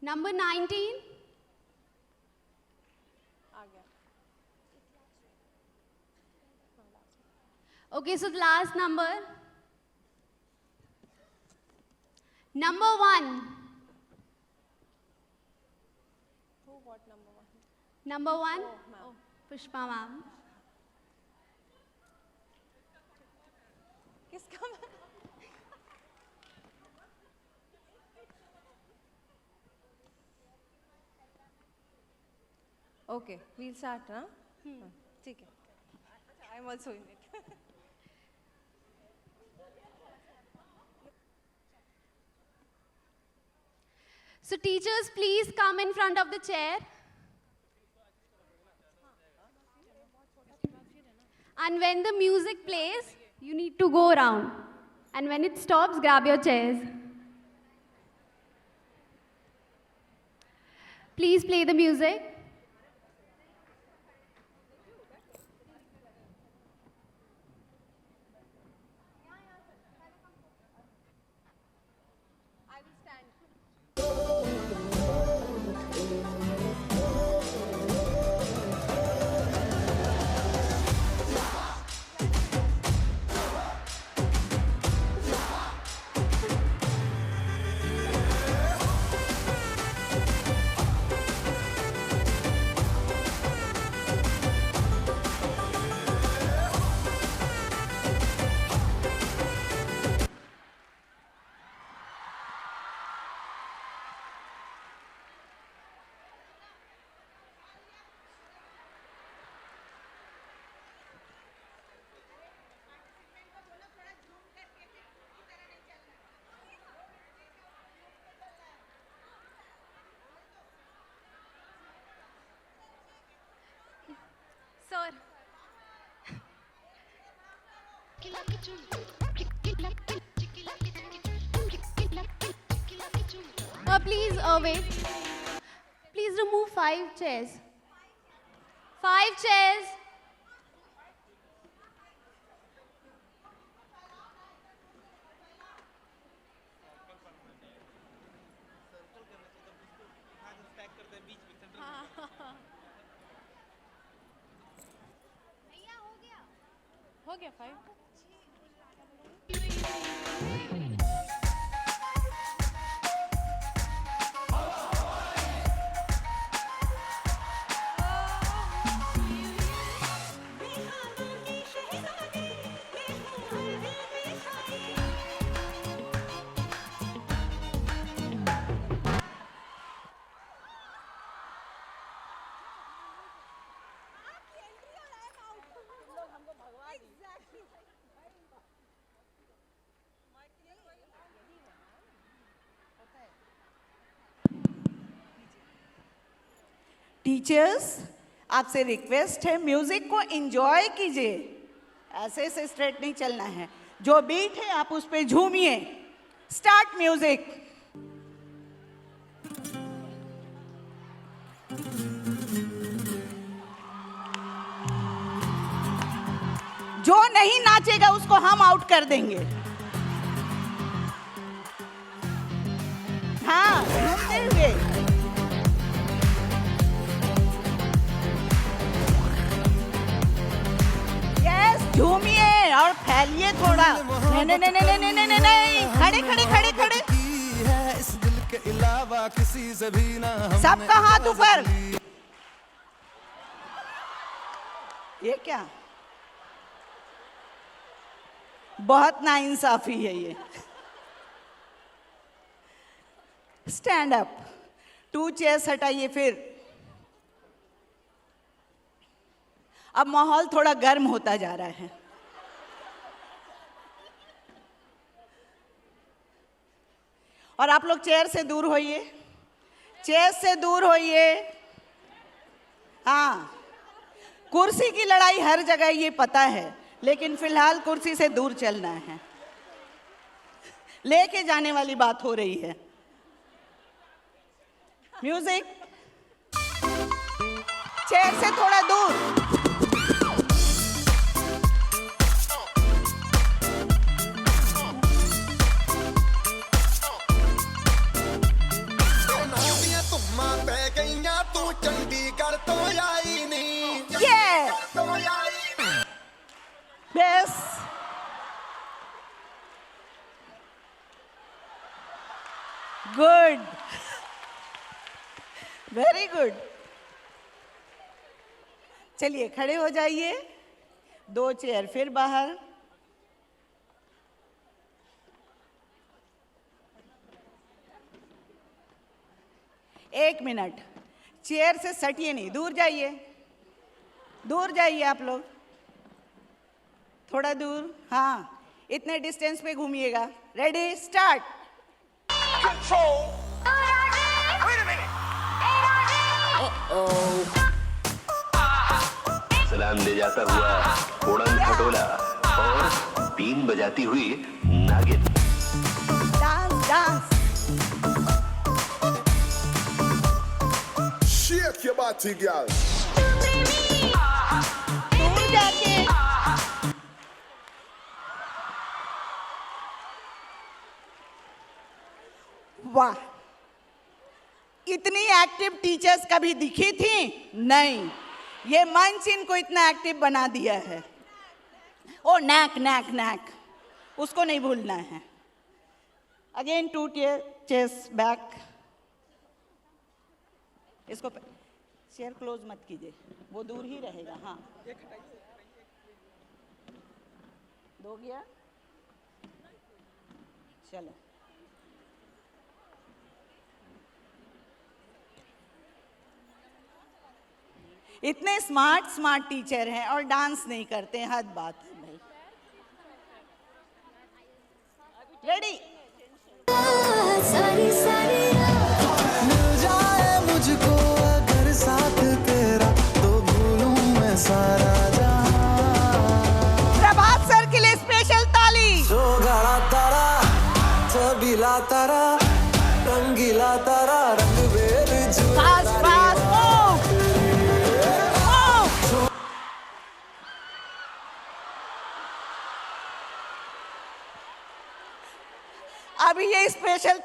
S5: Number 19.
S7: आ गया.
S5: Okay, so the last number. Number 1.
S7: Who? What number 1?
S5: Number 1.
S7: Oh, ma'am.
S5: Pushpa ma'am.
S7: किसका? Okay, we'll start, huh? ठीक है. I am also in it.
S5: So teachers, please come in front of the chair. And when the music plays, you need to go around. And when it stops, grab your chairs. Please play the music. Please wait. Please remove 5 chairs. 5 chairs.
S11: हो गया 5.
S8: Teachers, आपसे request है music को enjoy कीजिए, ऐसे से straight नहीं चलना है. जो बीट है आप उस पे झूमिए. Start music. जो नहीं नाचेगा उसको हम आउट कर देंगे. हाँ, झूमते हुए. झूमिए और फैलिए थोड़ा. नहीं नहीं नहीं नहीं नहीं नहीं नहीं, खड़े खड़े खड़े खड़े. इस दिल के अलावा किसी से भी ना. सबका हाथ ऊपर. ये क्या बहुत नाइंसाफी है ये. Stand up. 2 चेयर्स हटाइए. फिर अब माहौल थोड़ा गर्म होता जा रहा है. और आप लोग चेयर से दूर होइए. चेयर से दूर होइए. हाँ, कुर्सी की लड़ाई हर जगह ये पता है, लेकिन फिलहाल कुर्सी से दूर चलना है. लेके जाने वाली बात हो रही है. म्यूजिक. चेयर से थोड़ा दूर. चंडीगढ़ तो आई नहीं. Yes. Good. Very good. चलिए खड़े हो जाइए. 2 चेयर फिर बाहर. एक मिनट. चेयर से सटिए नहीं, दूर जाइए. दूर जाइए आप लोग. थोड़ा दूर. हाँ, इतने डिस्टेंस पे घूमिएगा. Ready, start.
S10: सलाम ले जाता हुआ उड़न खटोला और 3 बजाती हुई नागिन.
S8: Dance dance.
S21: Shake your body, girl.
S8: दूर जाके. वाह, इतनी एक्टिव टीचर्स कभी दिखी थी? नहीं. ये मंच इनको इतना एक्टिव बना दिया है. ओ नैक नैक नैक, उसको नहीं भूलना है. Again 2 chairs back. इसको चेयर क्लोज मत कीजिए, वो दूर ही रहेगा. हाँ, 2 गया. चलो. इतने स्मार्ट स्मार्ट टीचर हैं और डांस नहीं करते हैं. हद बात है भाई. रेडी.
S4: सारी सारी मिल जाए मुझको अगर साथ तेरा, तो भूलूं मैं सारा जहां.
S8: प्रभात सर के लिए स्पेशल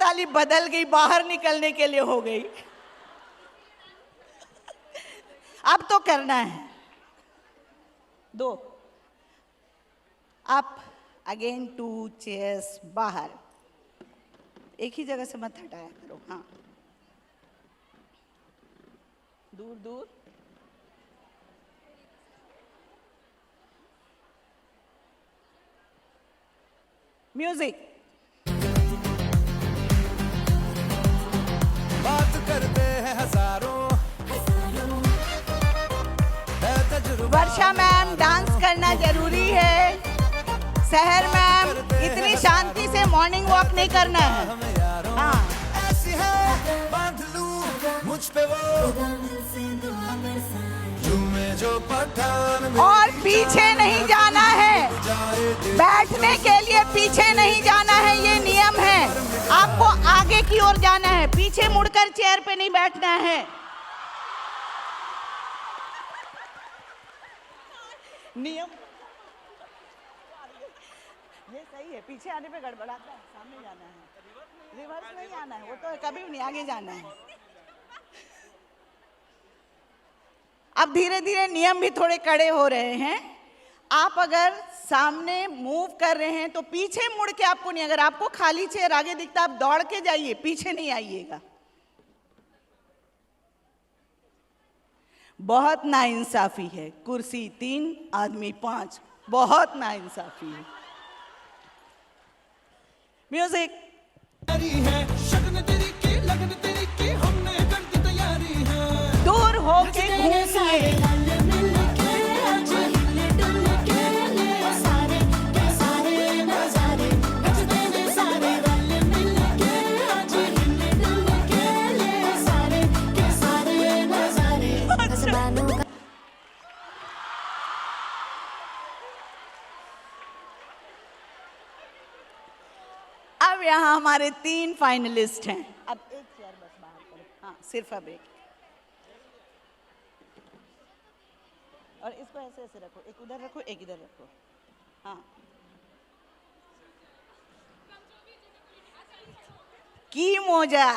S8: वाली बदल गई, बाहर निकलने के लिए हो गई। अब तो करना है। 2 अप, अगेन 2 चेयर्स बाहर। एक ही जगह से मत हटाया करो। हाँ, दूर दूर। म्यूजिक।
S22: बात करते हैं हजारों,
S8: वर्षा मैम, डांस करना जरूरी है। शहर मैम, इतनी शांति से मॉर्निंग वॉक नहीं करना है। हाँ,
S22: ऐसी है बांध लूं मुझ पे वो झूमे जो पठान में।
S8: और पीछे नहीं जाना है, बैठने के लिए पीछे नहीं जाना है, ये नियम है। आपको आगे की ओर जाना है, पीछे मुड़कर चेयर पे नहीं बैठना है। नियम ये सही है। पीछे आने पे गड़बड़ाता है, सामने जाना है, रिवर्स नहीं आना है, वो तो कभी भी नहीं, आगे जाना है। अब धीरे धीरे नियम भी थोड़े कड़े हो रहे हैं। आप अगर सामने मूव कर रहे हैं तो पीछे मुड़ के आपको नहीं, अगर आपको खाली चेयर आगे दिखता आप दौड़ के जाइए, पीछे नहीं आइएगा। बहुत नाइंसाफी है। कुर्सी 3, आदमी 5, बहुत नाइंसाफी है। म्यूजिक। दूर होके घूमिए। अब यहाँ हमारे 3 फाइनलिस्ट हैं। अब एक चेयर बस बाहर करो। हाँ, सिर्फ अब एक। और इसको ऐसे ऐसे रखो, एक उधर रखो, एक इधर रखो। हाँ, की मोजा।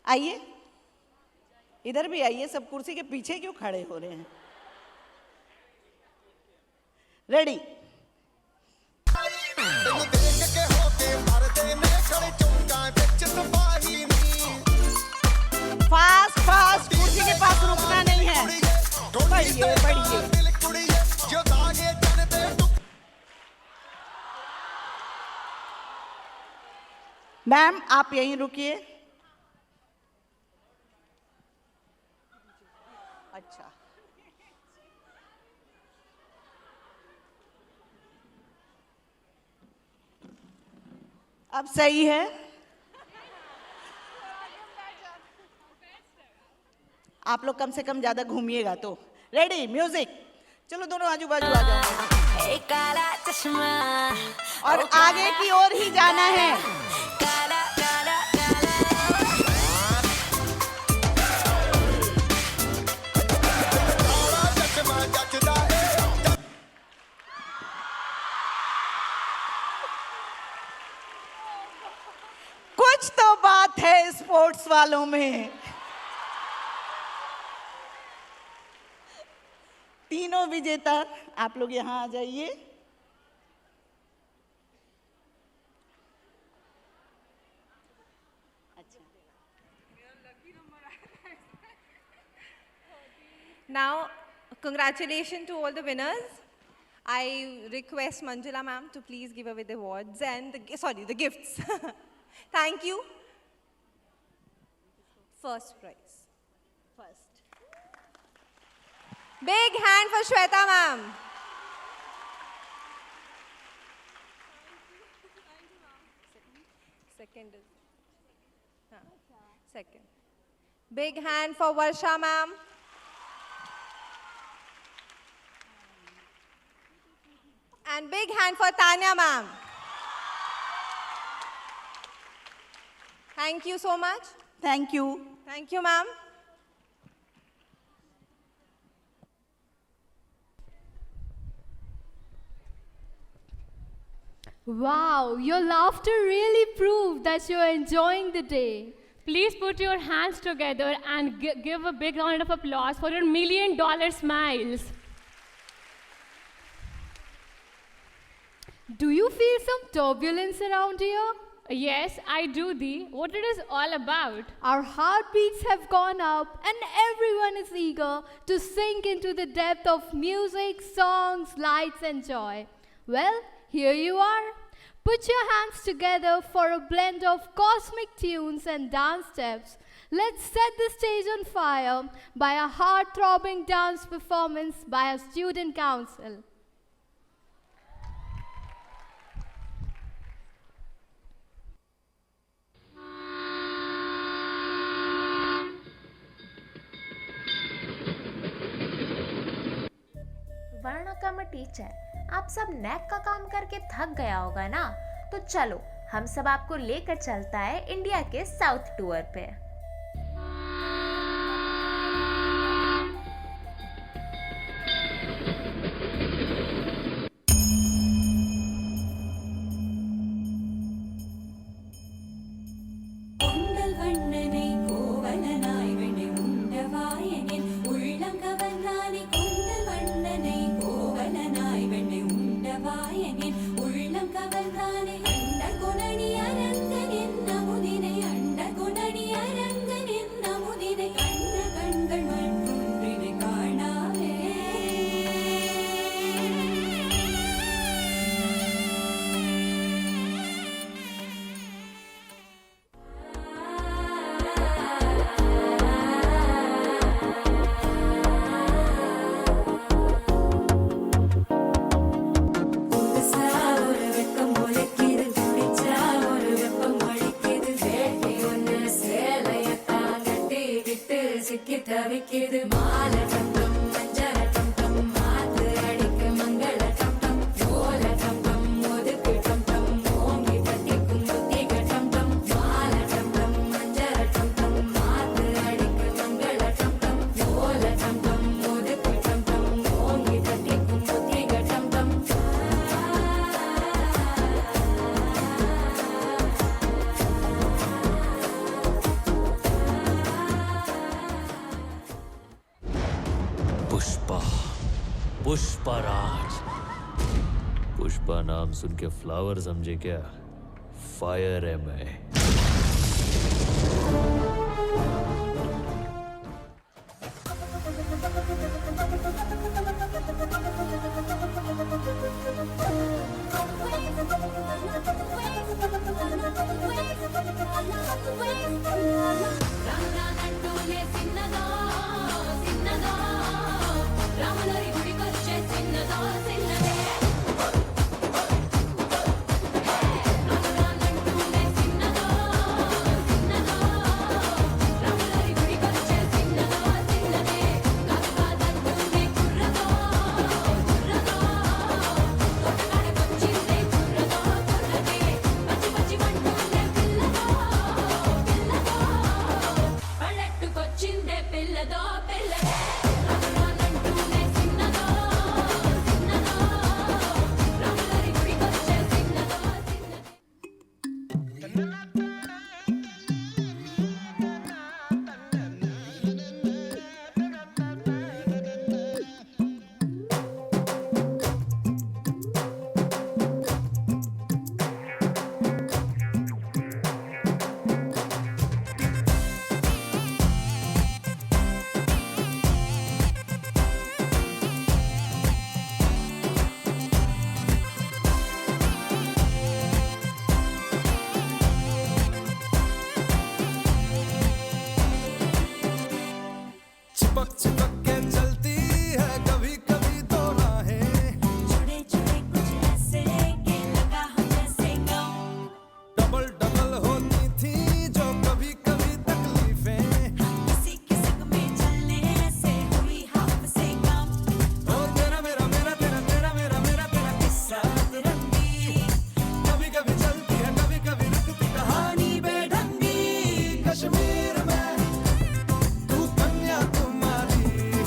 S8: आइए, इधर भी आइए। सब कुर्सी के पीछे क्यों खड़े हो रहे हैं? रेडी। फास्ट फास्ट, कुर्सी के पास रुकना नहीं है। बढ़िए बढ़िए। मैम, आप यहीं रुकिए। अच्छा, अब सही है। आप लोग कम से कम ज्यादा घूमिएगा तो। Ready, music. चलो दोनों आजू बाजू आ जाओ।
S4: एक काला चश्मा
S8: और आगे की ओर ही जाना है।
S4: काला काला काला
S8: कुछ तो बात है स्पोर्ट्स वालों में। तीनों विजेता आप लोग यहां आ जाइए।
S7: Now, congratulations to all the winners. I request Manjula ma'am to please give away the awards and the gifts. Thank you. First prize.
S8: First.
S7: Big hand for Shweta ma'am. Second is. Second. Big hand for Varsha ma'am. And big hand for Tanya ma'am. Thank you so much.
S8: Thank you.
S7: Thank you, ma'am.
S3: Wow, your laughter really proved that you're enjoying the day.
S1: Please put your hands together and give a big round of applause for your $1 million smiles.
S3: Do you feel some turbulence around here?
S1: Yes, I do, Dee. What it is all about?
S3: Our heartbeats have gone up and everyone is eager to sink into the depth of music, songs, lights and joy. Well, here you are. Put your hands together for a blend of cosmic tunes and dance steps. Let's set the stage on fire by a heart-throbbing dance performance by a student council.
S9: Vanakkam teacher, आप सब नेक का काम करके थक गया होगा ना, तो चलो हम सब आपको लेकर चलता है इंडिया के साउथ टूर पे।
S13: पुष्पराज। पुष्पा नाम सुन के फ्लावर समझे क्या? फायर है मैं।
S21: कश्मीर में तू कन्याकुमारी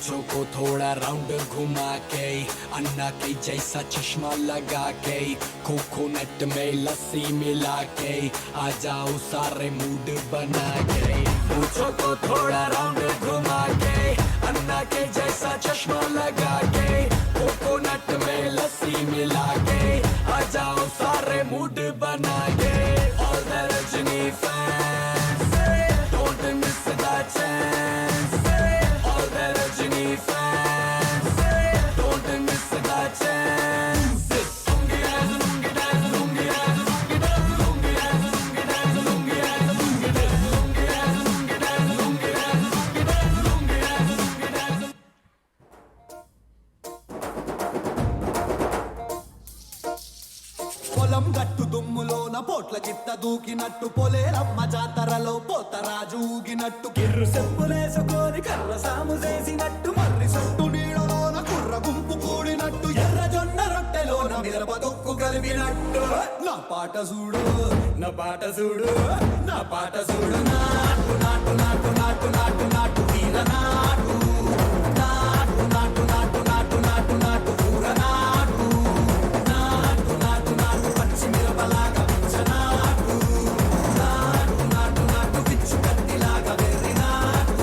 S20: मूंछों को थोड़ा राउंड घुमा के, अन्ना के जैसा चश्मा लगा के, कोकोनट में लस्सी मिला के, आ जाओ सारे मूड बना के। मूंछों को थोड़ा राउंड घुमा के, अन्ना के जैसा चश्मा लगा के, कोकोनट में लस्सी मिला के, आ जाओ सारे मूड बना के। All the Rajini fans, don't miss the chance. All the Rajini fans, don't miss the chance. Lungi dance, lungi dance, lungi dance, lungi dance, lungi dance, lungi dance, lungi dance, lungi dance, lungi dance, lungi dance, lungi dance, lungi dance, lungi dance. పొలం గట్టు దుమ్ములోన పోట్ల గిత్త దూకినట్టు, పొలేరమ్మ జాతరలో పోతరాజు ఊగినట్టు, కిర్రు చెప్పులేసుకొని కర్ర సాము చేసినట్టు, మర్రి సొట్టు నీడలోన కుర్ర గుంపు కూడినట్టు, ఎర్ర జొన్న రొట్టెలోన మిరప దొక్కు కలిపినట్టు. నా పాట చూడు, నా పాట చూడు, నా పాట చూడు. నాటు నాటు నాటు నాటు నాటు నాటు వీర నాటు, నాటు నాటు నాటు నాటు నాటు నాటు ఊర నాటు, నాటు నాటు నాటు పచ్చి మిరపలాగా పిచ్చ నాటు, నాటు నాటు నాటు పిచ్చు కత్తిలాగా వెర్రి నాటు.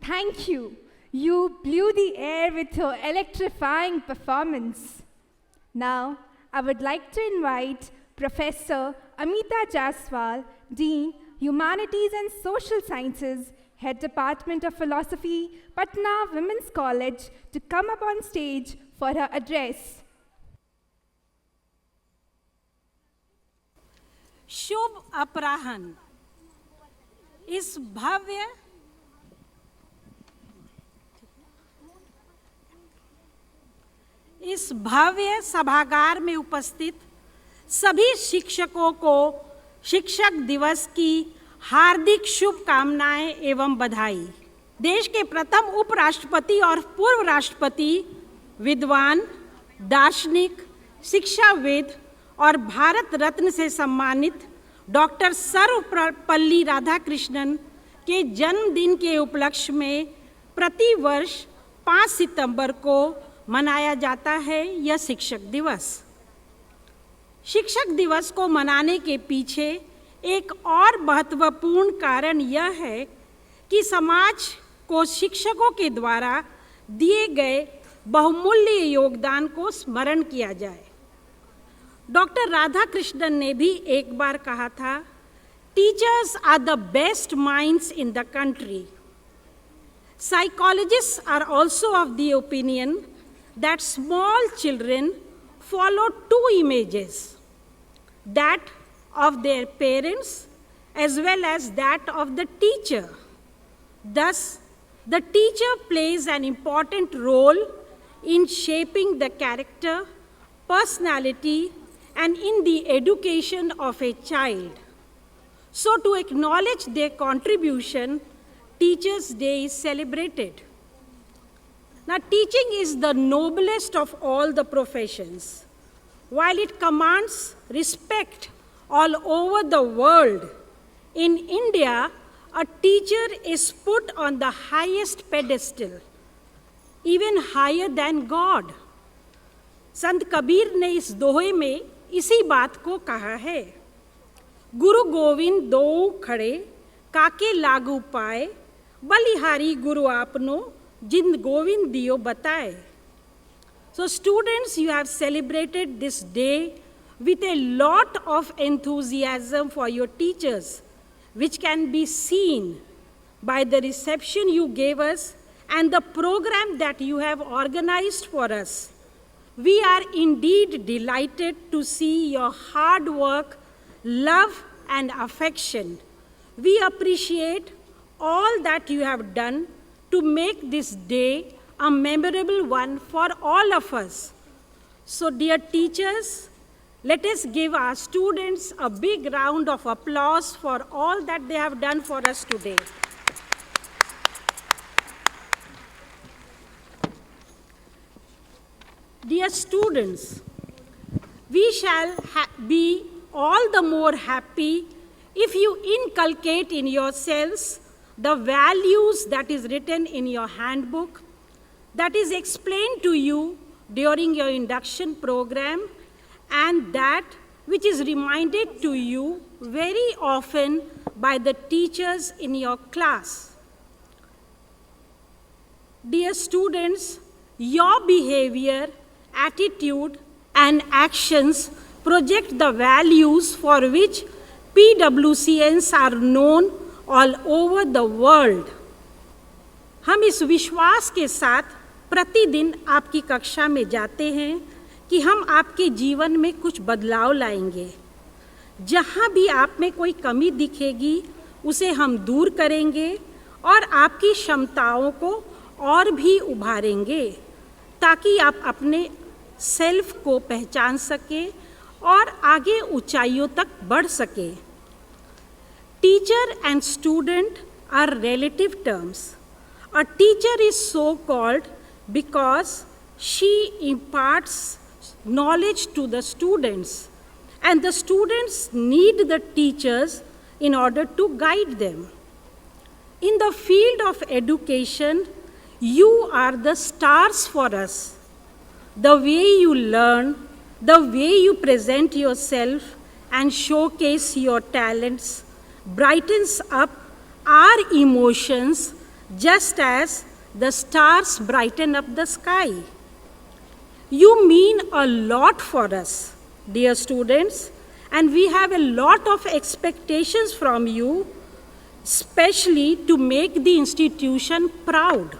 S2: Thank you. You blew the air with your electrifying performance. Now, I would like to invite Professor Amita Jaswal, Dean, Humanities and Social Sciences, Head Department of Philosophy, Patna Women's College, to come up on stage for her address.
S12: शुभ अपराह्न। इस भव्य सभागार में उपस्थित सभी शिक्षकों को शिक्षक दिवस की हार्दिक शुभकामनाएं एवं बधाई। देश के प्रथम उपराष्ट्रपति और पूर्व राष्ट्रपति, विद्वान, दार्शनिक, शिक्षाविद और भारत रत्न से सम्मानित डॉक्टर सर्वपल्ली राधाकृष्णन के जन्मदिन के उपलक्ष्य में प्रति वर्ष 5 सितंबर को मनाया जाता है यह शिक्षक दिवस। शिक्षक दिवस को मनाने के पीछे एक और महत्वपूर्ण कारण यह है कि समाज को शिक्षकों के द्वारा दिए गए बहुमूल्य योगदान को स्मरण किया जाए। डॉक्टर राधाकृष्णन ने भी एक बार कहा था, teachers are the best minds in the country. Psychologists are also of the opinion that small children follow two images, that of their parents as well as that of the teacher. Thus, the teacher plays an important role in shaping the character, personality, and in the education of a child. So, to acknowledge their contribution, Teachers' Day is celebrated. Now, teaching is the noblest of all the professions. While it commands respect all over the world, in India, a teacher is put on the highest pedestal, even higher than God. संत कबीर ने इस दोहे में इसी बात को कहा है, गुरु गोविंद दो खड़े काके लागू पाए, बलिहारी गुरु आपनो जिन गोविंद दियो बताए. So students, you have celebrated this day with a lot of enthusiasm for your teachers, which can be seen by the reception you gave us and the program that you have organized for us. We are indeed delighted to see your hard work, love, and affection. We appreciate all that you have done to make this day a memorable one for all of us. So, dear teachers, let us give our students a big round of applause for all that they have done for us today. Dear students, we shall be all the more happy if you inculcate in yourselves the values that is written in your handbook, that is explained to you during your induction program, and that which is reminded to you very often by the teachers in your class. Dear students, your behavior, attitude, and actions project the values for which PWCNs are known all over the world. हम इस विश्वास के साथ प्रतिदिन आपकी कक्षा में जाते हैं कि हम आपके जीवन में कुछ बदलाव लाएंगे। जहाँ भी आप में कोई कमी दिखेगी उसे हम दूर करेंगे और आपकी क्षमताओं को और भी उभारेंगे ताकि आप अपने सेल्फ को पहचान सकें और आगे ऊंचाइयों तक बढ़ सकें। Teacher and student are relative terms. A teacher is so called because she imparts knowledge to the students, and the students need the teachers in order to guide them. In the field of education, you are the stars for us. The way you learn, the way you present yourself and showcase your talents brightens up our emotions just as the stars brighten up the sky. You mean a lot for us, dear students, and we have a lot of expectations from you, especially to make the institution proud.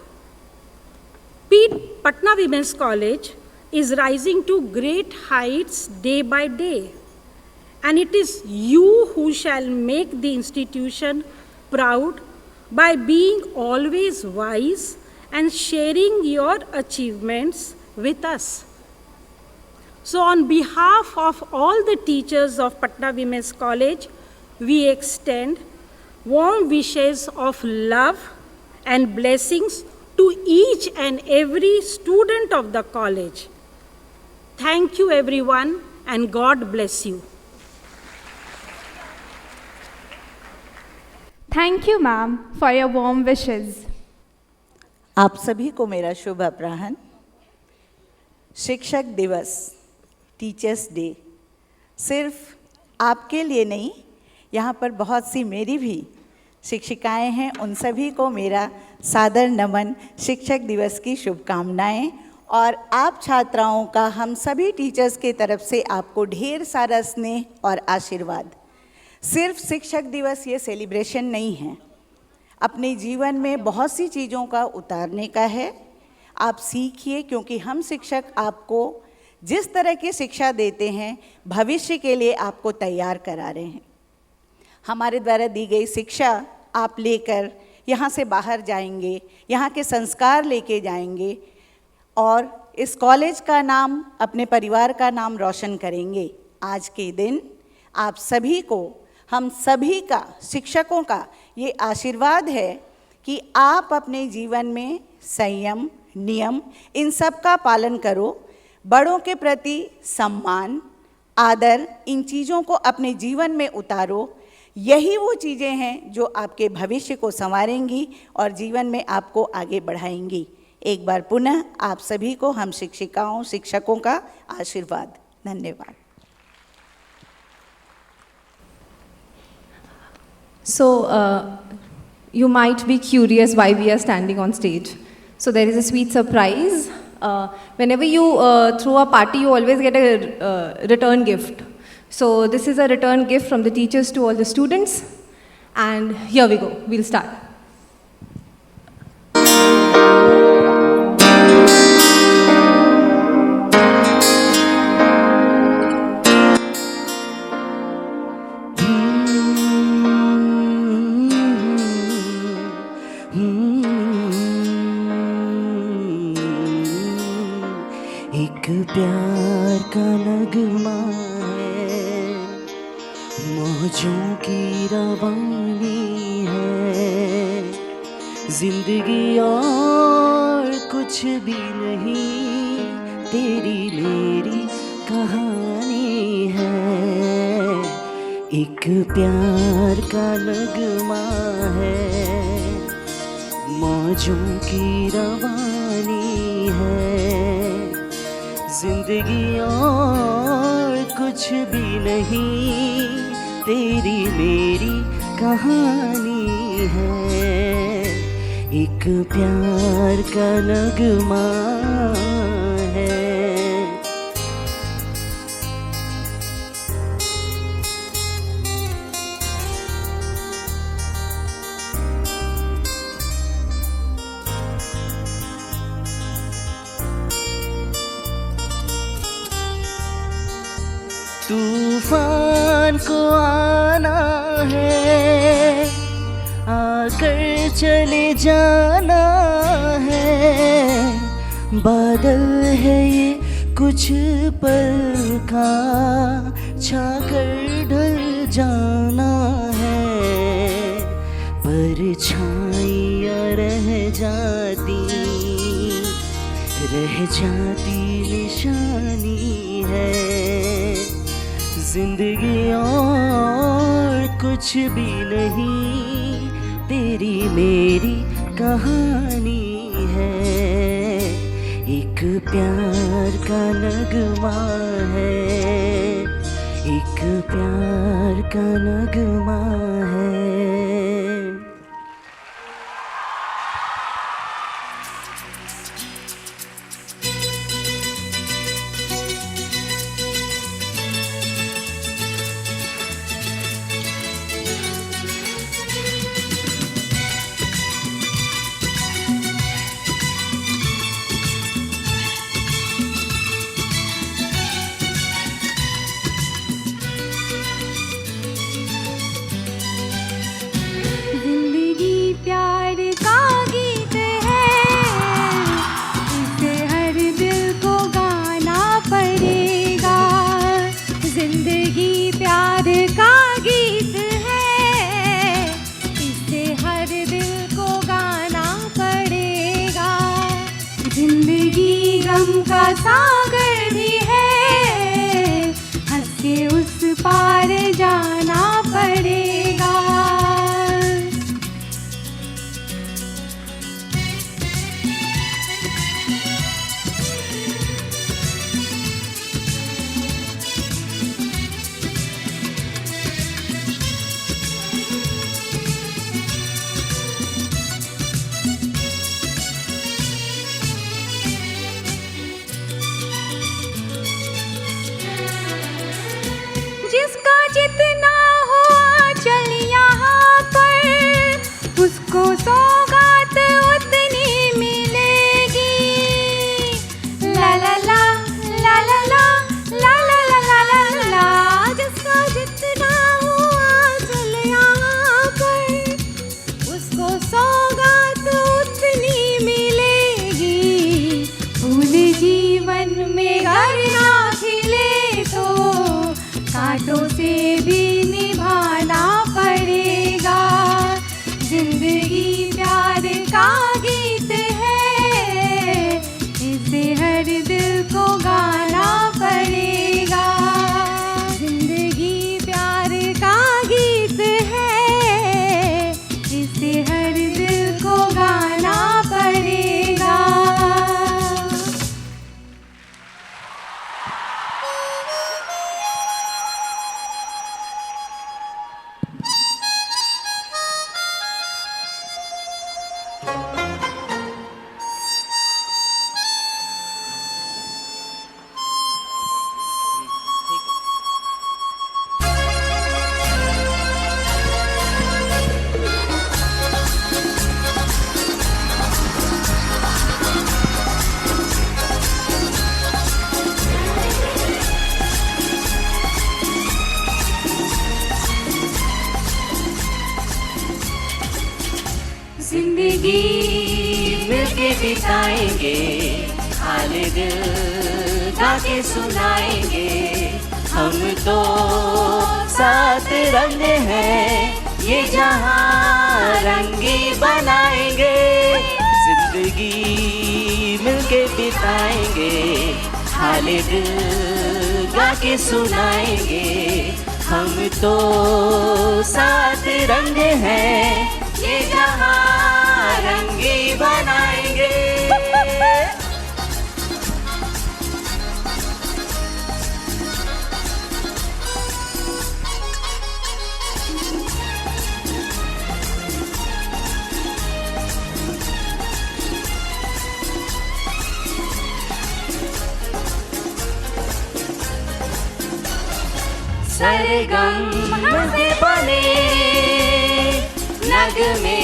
S12: Patna Women's College is rising to great heights day by day, and it is you who shall make the institution proud by being always wise and sharing your achievements with us. So on behalf of all the teachers of Patna Women's College, we extend warm wishes of love and blessings to each and every student of the college. Thank you everyone, and God bless you.
S2: Thank you, ma'am, for your warm wishes.
S8: आप सभी को मेरा शुभ अपराह्न। शिक्षक दिवस, teachers day, सिर्फ आपके लिए नहीं, यहाँ पर बहुत सी मेरी भी शिक्षिकाएं हैं, उन सभी को मेरा सादर नमन, शिक्षक दिवस की शुभकामनाएं। और आप छात्राओं का हम सभी टीचर्स के तरफ से आपको ढेर सारा स्नेह और आशीर्वाद। सिर्फ शिक्षक दिवस ये सेलिब्रेशन नहीं है, अपने जीवन में बहुत सी चीज़ों का उतारने का है। आप सीखिए, क्योंकि हम शिक्षक आपको जिस तरह की शिक्षा देते हैं भविष्य के लिए आपको तैयार करा रहे हैं। हमारे द्वारा दी गई शिक्षा आप लेकर यहाँ से बाहर जाएंगे, यहाँ के संस्कार लेके जाएंगे और इस कॉलेज का नाम, अपने परिवार का नाम रोशन करेंगे। आज के दिन आप सभी को, हम सभी का, शिक्षकों का ये आशीर्वाद है कि आप अपने जीवन में संयम, नियम, इन सब का पालन करो। बड़ों के प्रति सम्मान, आदर, इन चीज़ों को अपने जीवन में उतारो। यही वो चीज़ें हैं जो आपके भविष्य को संवारेंगी और जीवन में आपको आगे बढ़ाएंगी। एक बार पुनः आप सभी को हम शिक्षिकाओं, शिक्षकों का आशीर्वाद। धन्यवाद।
S14: So, you might be curious why we are standing on stage. So there is a sweet surprise. Whenever you throw a party, you always get a return gift. So this is a return gift from the teachers to all the students. And here we go. We'll start.
S20: प्यार का नगमा है, मौजों की रवानी है, जिंदगी और कुछ भी नहीं, तेरी मेरी कहानी है। एक प्यार का नगमा है, मौजों की रवानी है। जिंदगी और कुछ भी नहीं, तेरी मेरी कहानी है। एक प्यार का नगमा है। तूफान को आना है, आकर चले जाना है। बादल है ये कुछ पल का, छाकर ढल जाना है। परछाइयाँ रह जाती निशानी है। जिंदगी और कुछ भी नहीं, तेरी मेरी कहानी है। एक प्यार का नगमा है, एक प्यार का नगमा है।
S2: सागर भी है, हंस के उस पार जाना पड़ेगा। जिसका जितना हो चल यहाँ पर, उसको सौगात उतनी मिलेगी। ला ला ला ला ला ला ला ला ला ला ला ला। जिसका जितना हो चल यहाँ पर, उसको सौगात उतनी मिलेगी। फूल जीवन में घर ना खिले तो कांटों से भी निभाना पड़ेगा। जिंदगी प्यार का गीत है, इसे हर दिल को गाना पड़ेगा। जिंदगी प्यार का गीत है, इसे हर दिल को गाना पड़ेगा।
S20: जिंदगी मिलके बिताएंगे, हाले दिल गा के सुनाएंगे। हम तो साथ रंग हैं, ये जहां रंगी बनाएंगे। जिंदगी मिलके बिताएंगे, हाले दिल गा के सुनाएंगे, हम तो सात रंग हैं, ये जहां रंगी बनाएंगे। सरगम हमसे बने, नगमे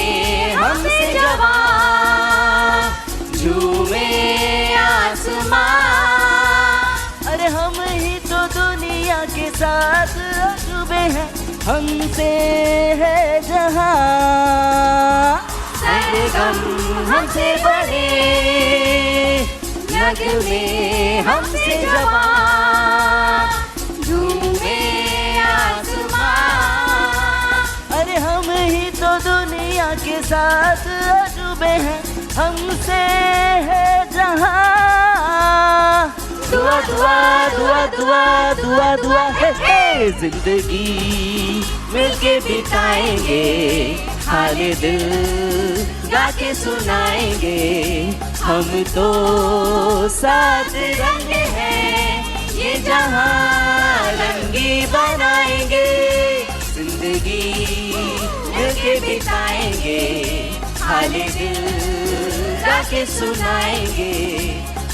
S20: हमसे जवां, झूमे आसमां। अरे हम ही तो दुनिया के साथ अजूबे हैं, हमसे है जहां। सरगम हमसे बने, नगमे हमसे जवां, झूमे आसमां। अरे हम ही तो दुनिया के साथ अजूबे हैं, हमसे है जहां। दुआ दुआ दुआ दुआ दुआ दुआ है, जिंदगी मिलके बिताएंगे, हाले दिल गा के सुनाएंगे, हम तो सात रंग हैं, ये जहां रंगी बनाएंगे। जिंदगी मिलके बिताएंगे, हाले दिल गा के सुनाएंगे,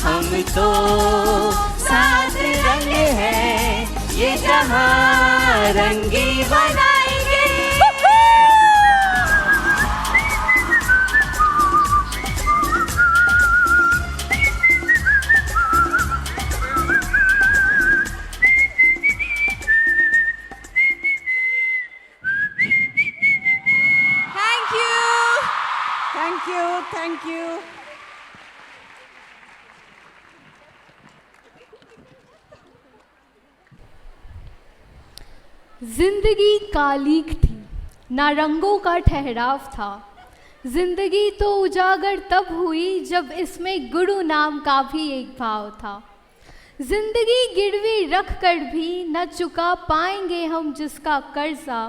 S20: हम तो सात रंग हैं, ये जहां रंगी बनाएंगे।
S8: Thank you.
S3: जिंदगी कालीक थी, ना रंगों का ठहराव था। जिंदगी तो उजागर तब हुई जब इसमें गुरु नाम का भी एक भाव था। जिंदगी गिरवी रख कर भी न चुका पाएंगे हम जिसका कर्जा,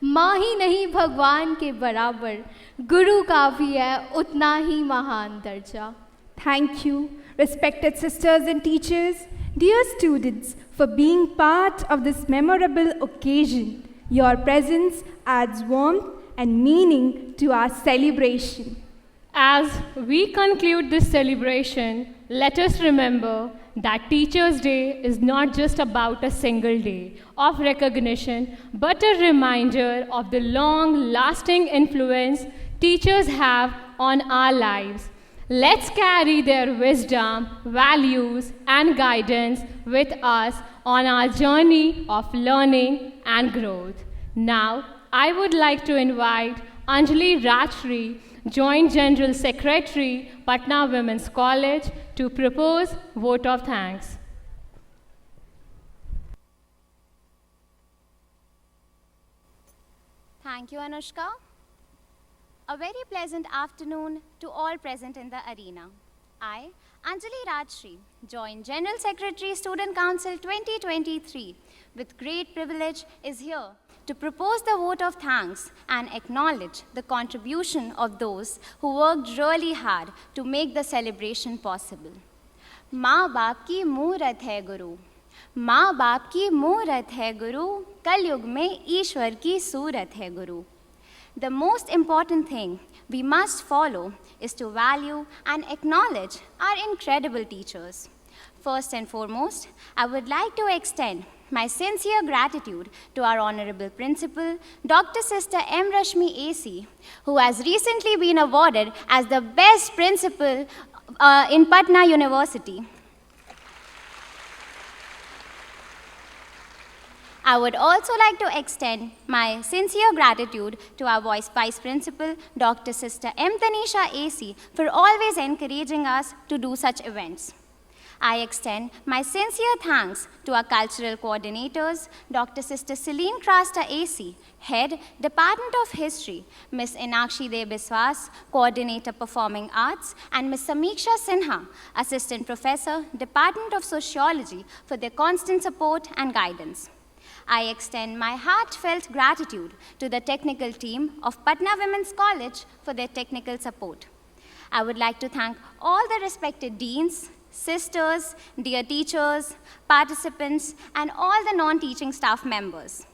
S3: माँ ही नहीं भगवान के बराबर, गुरु का भी है उतना ही महान दर्जा।
S2: Thank you, respected sisters and teachers, dear students, for being part of this memorable occasion. Your presence adds warmth and meaning to our celebration.
S1: As we conclude this celebration, let us remember that Teachers' Day is not just about a single day of recognition, but a reminder of the long-lasting influence teachers have on our lives. Let's carry their wisdom, values, and guidance with us on our journey of learning and growth. Now, I would like to invite Anjali Rajshri, Joint General Secretary, Patna Women's College, to propose vote of thanks.
S15: Thank you, Anushka. A very pleasant afternoon to all present in the arena. I, Anjali Rajshri, Joint General Secretary, Student Council 2023, with great privilege is here to propose the vote of thanks and acknowledge the contribution of those who worked really hard to make the celebration possible. माँ बाप की मूरत है गुरु, माँ बाप की मूरत है गुरु, कलयुग में ईश्वर की सूरत है गुरु. The most important thing we must follow is to value and acknowledge our incredible teachers. First and foremost, I would like to extend my sincere gratitude to our Honorable Principal, Dr. Sister M. Rashmi AC, who has recently been awarded as the best principal in Patna University. I would also like to extend my sincere gratitude to our Vice Principal, Dr. Sister M. Tanisha AC, for always encouraging us to do such events. I extend my sincere thanks to our cultural coordinators, Dr. Sister Celine Krasta AC, Head, Department of History, Ms. Inakshi De Biswas, Coordinator Performing Arts, and Ms. Samiksha Sinha, Assistant Professor, Department of Sociology, for their constant support and guidance. I extend my heartfelt gratitude to the technical team of Patna Women's College for their technical support. I would like to thank all the respected deans, sisters, dear teachers, participants, and all the non-teaching staff members.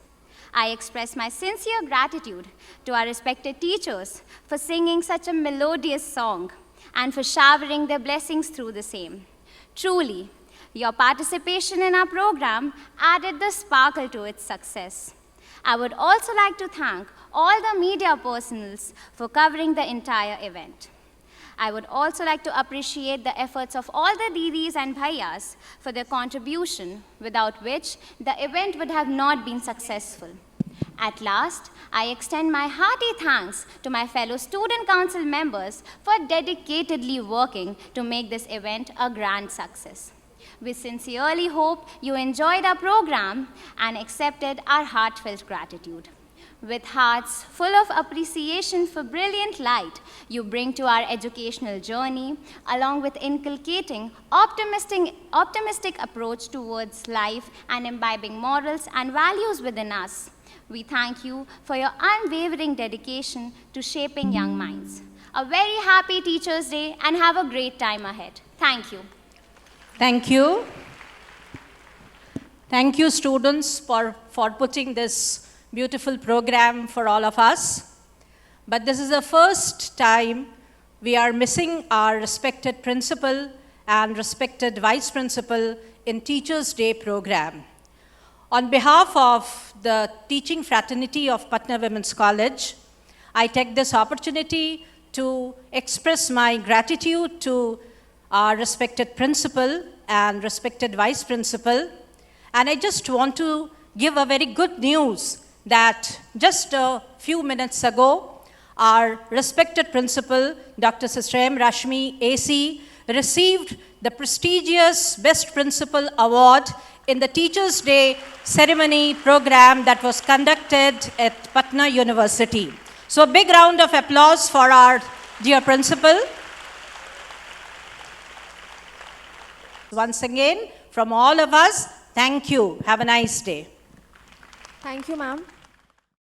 S15: I express my sincere gratitude to our respected teachers for singing such a melodious song and for showering their blessings through the same. Truly, your participation in our program added the sparkle to its success. I would also like to thank all the media personals for covering the entire event. I would also like to appreciate the efforts of all the Didis and Bhaiyas for their contribution, without which the event would have not been successful. At last, I extend my hearty thanks to my fellow student council members for dedicatedly working to make this event a grand success. We sincerely hope you enjoyed our program and accepted our heartfelt gratitude. With hearts full of appreciation for brilliant light you bring to our educational journey, along with inculcating optimistic approach towards life and imbibing morals and values within us, we thank you for your unwavering dedication to shaping young minds. A very happy Teachers' Day and have a great time ahead. Thank you.
S16: Thank you. Thank you, students, for putting this beautiful program for all of us. But this is the first time we are missing our respected principal and respected vice principal in Teachers' Day program. On behalf of the teaching fraternity of Patna Women's College, I take this opportunity to express my gratitude to our respected principal and respected vice principal. And I just want to give a very good news that just a few minutes ago, our respected principal, Dr. Sister M. Rashmi AC, received the prestigious Best Principal Award in the Teachers' Day ceremony program that was conducted at Patna University. So a big round of applause for our dear principal. Once again, from all of us, thank you. Have a nice day.
S2: Thank you, ma'am.